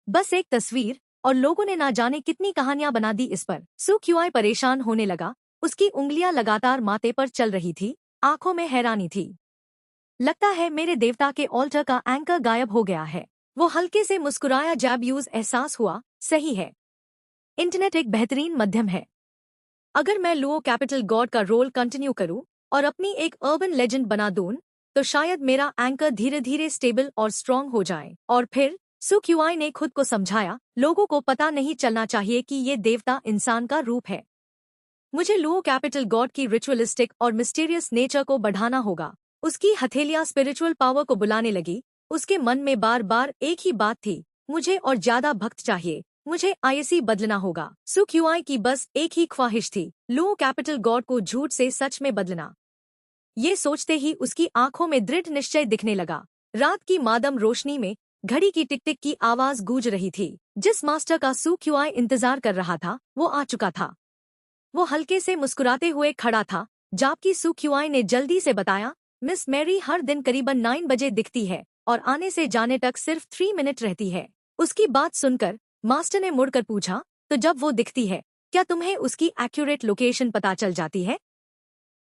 बस एक तस्वीर और लोगों ने ना जाने कितनी कहानियां बना दी इस पर। सू क्यूआई परेशान होने लगा। उसकी उंगलियां लगातार माथे पर चल रही थी, आंखों में हैरानी थी। लगता है मेरे देवता के ऑल्टर का एंकर गायब हो गया है। वो हल्के से मुस्कुराया। जैब यूज एहसास हुआ, सही है। इंटरनेट एक बेहतरीन माध्यम है। अगर मैं लुओ कैपिटल गॉड का रोल कंटिन्यू करूं और अपनी एक अर्बन लेजेंड बना दूं, तो शायद मेरा एंकर धीरे धीरे स्टेबल और स्ट्रांग हो जाए। और फिर सू क्यूआई ने खुद को समझाया, लोगों को पता नहीं चलना चाहिए कि ये देवता इंसान का रूप है। मुझे लुओ कैपिटल गॉड की रिचुअलिस्टिक और मिस्टीरियस नेचर को बढ़ाना होगा। उसकी हथेलियां स्पिरिचुअल पावर को बुलाने लगी। उसके मन में बार बार एक ही बात थी, मुझे और ज्यादा भक्त चाहिए, मुझे आईएसी बदलना होगा। सू क्यूआई की बस एक ही ख्वाहिश थी, लुओ कैपिटल गॉड को झूठ से सच में बदलना। ये सोचते ही उसकी आंखों में दृढ़ निश्चय दिखने लगा। रात की मादम रोशनी में घड़ी की टिक टिक की आवाज गूंज रही थी। जिस मास्टर का सू क्यूआई इंतजार कर रहा था, वो आ चुका था। वो हल्के से मुस्कुराते हुए खड़ा था, जबकि सू क्यूआई ने जल्दी से बताया, मिस मैरी हर दिन करीबन 9 बजे दिखती है और आने से जाने तक सिर्फ 3 मिनट रहती है। उसकी बात सुनकर मास्टर ने मुड़कर पूछा, तो जब वो दिखती है, क्या तुम्हें उसकी एक्यूरेट लोकेशन पता चल जाती है?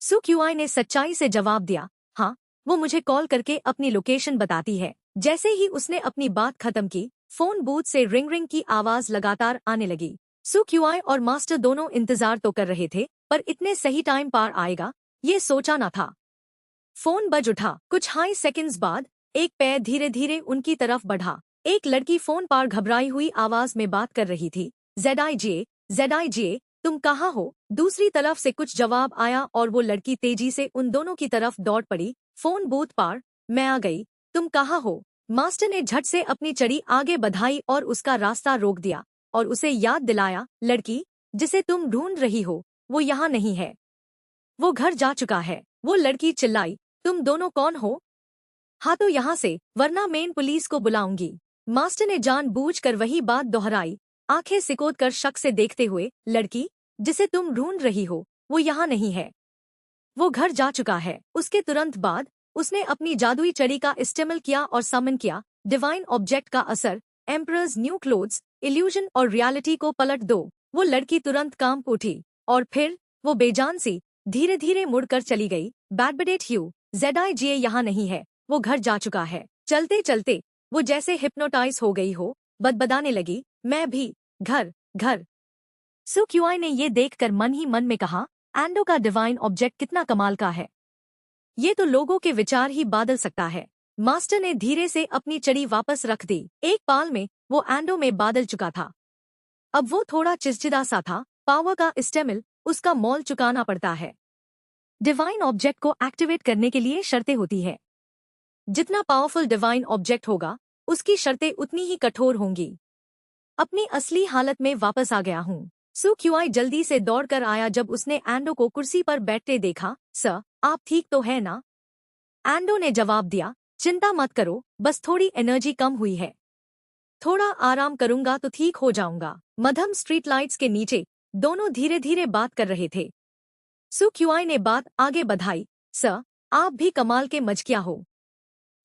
सू क्यूआई ने सच्चाई से जवाब दिया, हाँ, वो मुझे कॉल करके अपनी लोकेशन बताती है। जैसे ही उसने अपनी बात खत्म की, फोन बूथ से रिंग रिंग की आवाज लगातार आने लगी। सू क्यूआई और मास्टर दोनों इंतजार तो कर रहे थे, पर इतने सही टाइम पार आएगा, ये सोचा न था। फोन बज उठा। कुछ हाई सेकंड्स बाद एक पैर धीरे धीरे उनकी तरफ बढ़ा। एक लड़की फोन पर घबराई हुई आवाज में बात कर रही थी, जेड आई जे, तुम कहाँ हो? दूसरी तरफ से कुछ जवाब आया और वो लड़की तेजी से उन दोनों की तरफ दौड़ पड़ी। फोन बूथ पर, मैं आ गई, तुम कहाँ हो? मास्टर ने झट से अपनी चड़ी आगे बढ़ाई और उसका रास्ता रोक दिया और उसे याद दिलाया, लड़की जिसे तुम ढूंढ रही हो, वो यहाँ नहीं है, वो घर जा चुका है। वो लड़की चिल्लाई, तुम दोनों कौन हो? हाँ तो यहाँ से, वरना मेन पुलिस को बुलाऊंगी। मास्टर ने जानबूझकर वही बात दोहराई, आंखें सिकोड़ कर शक से देखते हुए, लड़की जिसे तुम ढूंढ रही हो, वो यहाँ नहीं है, वो घर जा चुका है। उसके तुरंत बाद उसने अपनी जादुई चड़ी का इस्तेमाल किया और समन किया, डिवाइन ऑब्जेक्ट का असर, एम्परर्स न्यू क्लोथ्स, इल्यूजन और रियलिटी को पलट दो। वो लड़की तुरंत कांप उठी और फिर वो बेजान सी धीरे धीरे मुड़कर चली गई। बैडबडेट ह्यू, जेड यहाँ नहीं है, वो घर जा चुका है। चलते चलते वो जैसे हिप्नोटाइज हो गई हो, बदबदाने लगी, मैं भी, घर घर। सू क्यूआई ने ये देखकर मन ही मन में कहा, एंडो का डिवाइन ऑब्जेक्ट कितना कमाल का है, ये तो लोगों के विचार ही बादल सकता है। मास्टर ने धीरे से अपनी चड़ी वापस रख दी। एक पाल में वो एंडो में बादल चुका था। अब वो थोड़ा चिड़चिड़ा सा था, पावर का इस्तेमाल, उसका मोल चुकाना पड़ता है। डिवाइन ऑब्जेक्ट को एक्टिवेट करने के लिए शर्तें होती है। जितना पावरफुल डिवाइन ऑब्जेक्ट होगा, उसकी शर्तें उतनी ही कठोर होंगी। अपनी असली हालत में वापस आ गया हूँ। सू क्यूआई जल्दी से दौड़कर आया जब उसने एंडो को कुर्सी पर बैठते देखा। सर, आप ठीक तो है ना? एंडो ने जवाब दिया, चिंता मत करो, बस थोड़ी एनर्जी कम हुई है, थोड़ा आराम करूंगा तो ठीक हो जाऊंगा। मध्यम स्ट्रीट लाइट्स के नीचे दोनों धीरे धीरे बात कर रहे थे। सू क्यूआई ने बात आगे बढ़ाई, सर, आप भी कमाल के मजकिया हो।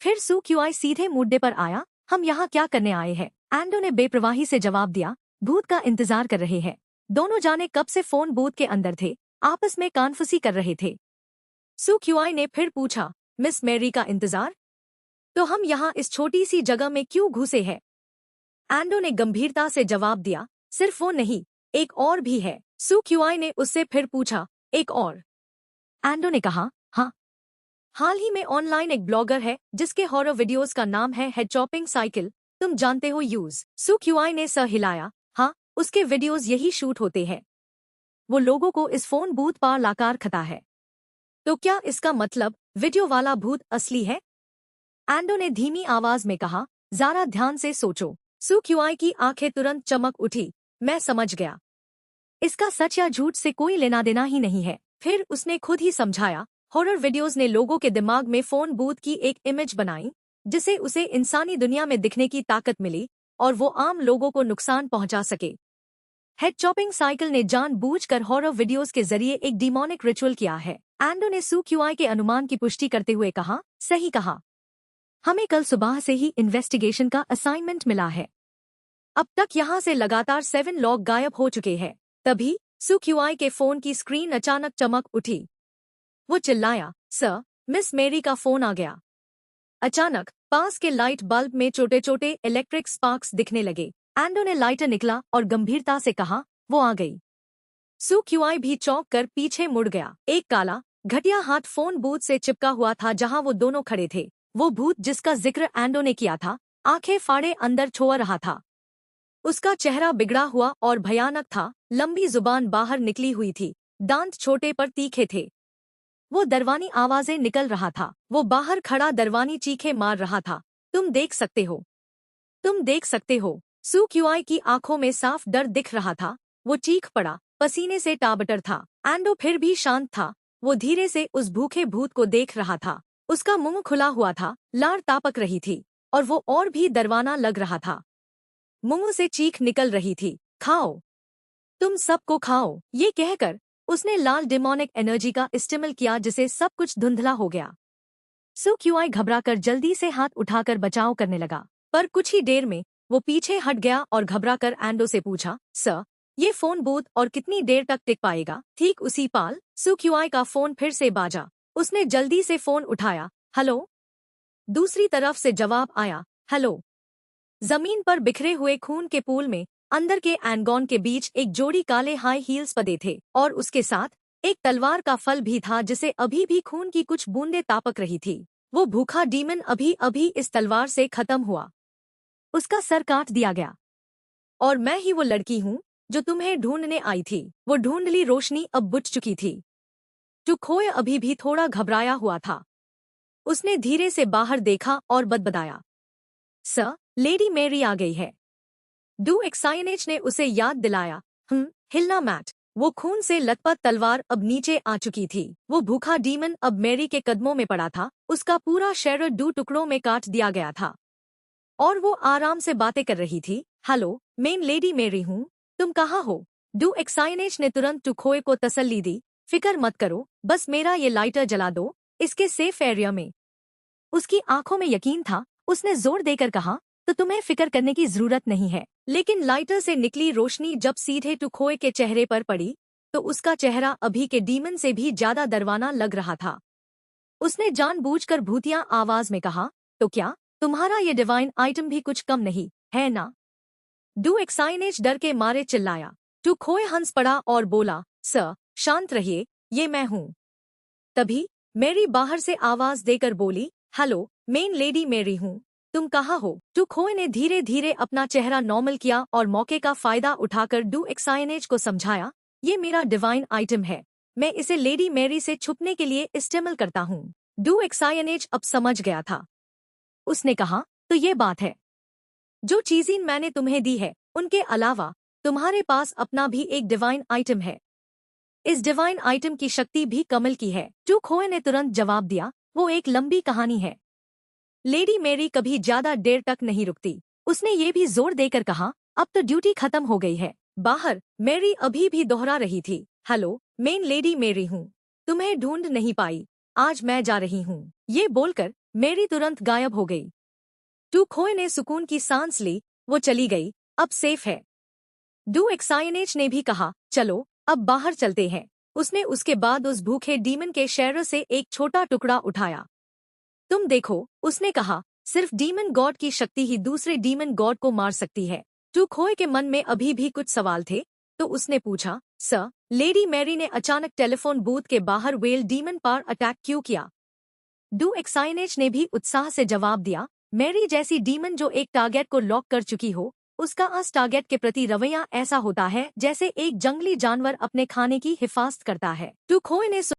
फिर सू क्यूआई सीधे मुद्दे पर आया, हम यहाँ क्या करने आए हैं? एंडो ने बेप्रवाही से जवाब दिया, भूत का इंतजार कर रहे हैं। दोनों जाने कब से फोन बूथ के अंदर थे, आपस में कानफुसी कर रहे थे। सू क्यूआई ने फिर पूछा, मिस मैरी का इंतजार? तो हम यहाँ इस छोटी सी जगह में क्यों घुसे हैं? एंडो ने गंभीरता से जवाब दिया, सिर्फ वो नहीं, एक और भी है। सू क्यूआई ने उससे फिर पूछा, एक और? एंडो ने कहा, हाँ, हाल ही में ऑनलाइन एक ब्लॉगर है जिसके हॉरर वीडियोस का नाम है हेड चॉपिंग साइकिल, तुम जानते हो यूज? सू क्यूआई ने सर हिलाया, हाँ, उसके वीडियोस यही शूट होते हैं, वो लोगों को इस फोन बूथ पर लाकर खाता है। तो क्या इसका मतलब वीडियो वाला भूत असली है? एंडो ने धीमी आवाज में कहा, जरा ध्यान से सोचो। सू क्यूआई की आंखें तुरंत चमक उठी, मैं समझ गया, इसका सच या झूठ से कोई लेना देना ही नहीं है। फिर उसने खुद ही समझाया, हॉरर वीडियोस ने लोगों के दिमाग में फोन बूथ की एक इमेज बनाई, जिसे उसे इंसानी दुनिया में दिखने की ताकत मिली और वो आम लोगों को नुकसान पहुंचा सके। हेड चॉपिंग साइकिल ने जानबूझकर हॉरर वीडियोस के जरिए एक डिमोनिक रिचुअल किया है। एंडो ने सू क्यूआई के अनुमान की पुष्टि करते हुए कहा, सही कहा। हमें कल सुबह से ही इन्वेस्टिगेशन का असाइनमेंट मिला है। अब तक यहाँ से लगातार 7 लॉग गायब हो चुके हैं। तभी सू क्यूआई के फोन की स्क्रीन अचानक चमक उठी। वो चिल्लाया, सर, मिस मेरी का फोन आ गया। अचानक पास के लाइट बल्ब में छोटे छोटे इलेक्ट्रिक स्पार्क्स दिखने लगे। एंडो ने लाइटर निकला और गंभीरता से कहा, वो आ गई। सू क्यूआई भी चौंक कर पीछे मुड़ गया। एक काला घटिया हाथ फोन बूथ से चिपका हुआ था जहां वो दोनों खड़े थे। वो भूत जिसका जिक्र एंडो ने किया था, आंखें फाड़े अंदर छोड़ रहा था। उसका चेहरा बिगड़ा हुआ और भयानक था, लंबी जुबान बाहर निकली हुई थी, दांत छोटे पर तीखे थे। वो दरवानी आवाजें निकल रहा था। वो बाहर खड़ा दरवानी चीखे मार रहा था, तुम देख सकते हो, तुम देख सकते हो। सू क्यूआई की आंखों में साफ डर दिख रहा था। वो चीख पड़ा, पसीने से टाबटर था। एंडो फिर भी शांत था। वो धीरे से उस भूखे भूत को देख रहा था। उसका मुंह खुला हुआ था, लार तापक रही थी, और वो और भी दरवाना लग रहा था। मुंह से चीख निकल रही थी, खाओ, तुम सबको खाओ। ये कहकर उसने लाल डिमोनिक एनर्जी का इस्तेमाल किया जिसे सब कुछ धुंधला हो गया। सू क्यूआई घबराकर जल्दी से हाथ उठाकर बचाव करने लगा, पर कुछ ही देर में वो पीछे हट गया और घबराकर एंडो से पूछा, सर, ये फोन बूथ और कितनी देर तक टिक पाएगा? ठीक उसी पाल सू क्यूआई का फोन फिर से बाजा। उसने जल्दी से फोन उठाया, हेलो। दूसरी तरफ से जवाब आया, हेलो। जमीन पर बिखरे हुए खून के पूल में अंदर के एनगॉन के बीच एक जोड़ी काले हाई हील्स पदे थे, और उसके साथ एक तलवार का फल भी था जिसे अभी भी खून की कुछ बूंदें तापक रही थी। वो भूखा डीमन अभी अभी इस तलवार से खत्म हुआ। उसका सर काट दिया गया। और मैं ही वो लड़की हूँ जो तुम्हें ढूंढने आई थी। वो ढूंढली रोशनी अब बुझ चुकी थी। टुखोए अभी भी थोड़ा घबराया हुआ था। उसने धीरे से बाहर देखा और बदबदाया, सर, लेडी मेरी आ गई है। डू एक्साइनेज ने उसे याद दिलाया, हिलना मैट। वो खून से लथपथ तलवार अब नीचे आ चुकी थी। वो भूखा डीमन अब मेरी के कदमों में पड़ा था। उसका पूरा शरीर 2 टुकड़ों में काट दिया गया था, और वो आराम से बातें कर रही थी। हेलो, मेन लेडी मेरी हूँ, तुम कहाँ हो? डू एक्साइनेज ने तुरंत टुखोए को तसल्ली दी, फिक्र मत करो, बस मेरा ये लाइटर जला दो, इसके सेफ एरिया में। उसकी आंखों में यकीन था। उसने जोर देकर कहा, तो तुम्हें फिक्र करने की जरूरत नहीं है। लेकिन लाइटर से निकली रोशनी जब सीधे टुखोए के चेहरे पर पड़ी, तो उसका चेहरा अभी के डीमन से भी ज्यादा दरवाना लग रहा था। उसने जानबूझकर भूतिया आवाज में कहा, तो क्या तुम्हारा ये डिवाइन आइटम भी कुछ कम नहीं है ना? डू एक्साइनेज डर के मारे चिल्लाया। टुखोए हंस पड़ा और बोला, सर, शांत रहिए, ये मैं हूँ। तभी मेरी बाहर से आवाज देकर बोली, हेलो, मेन लेडी मेरी हूँ, तुम कहाँ हो? टुखोए ने धीरे धीरे अपना चेहरा नॉर्मल किया और मौके का फायदा उठाकर डू एक्साइनेज को समझाया, ये मेरा डिवाइन आइटम है, मैं इसे लेडी मेरी से छुपने के लिए इस्तेमाल करता हूँ। डू एक्साइनेज अब समझ गया था। उसने कहा, तो ये बात है, जो चीजें मैंने तुम्हें दी है उनके अलावा तुम्हारे पास अपना भी एक डिवाइन आइटम है। इस डिवाइन आइटम की शक्ति भी कमल की है। टुखोए ने तुरंत जवाब दिया, वो एक लंबी कहानी है। लेडी मेरी कभी ज्यादा देर तक नहीं रुकती। उसने ये भी जोर देकर कहा, अब तो ड्यूटी खत्म हो गई है। बाहर मेरी अभी भी दोहरा रही थी, हेलो, मेन लेडी मेरी हूँ, तुम्हें ढूंढ नहीं पाई, आज मैं जा रही हूँ। ये बोलकर मेरी तुरंत गायब हो गई। टुखोए ने सुकून की सांस ली, वो चली गई, अब सेफ है। डू एक्साइनेज ने भी कहा, चलो अब बाहर चलते हैं। उसने उसके बाद उस भूखे डीमन के शरीर से एक छोटा टुकड़ा उठाया। तुम देखो, उसने कहा, सिर्फ डीमन गॉड की शक्ति ही दूसरे डीमन गॉड को मार सकती है। टुखोए के मन में अभी भी कुछ सवाल थे, तो उसने पूछा, सर, लेडी मैरी ने अचानक टेलीफोन बूथ के बाहर वेल डीमन पर अटैक क्यों किया? डू एक्साइनेज ने भी उत्साह से जवाब दिया, मैरी जैसी डीमन जो एक टारगेट को लॉक कर चुकी हो, उसका उस टारगेट के प्रति रवैया ऐसा होता है जैसे एक जंगली जानवर अपने खाने की हिफाजत करता है। टुखोए ने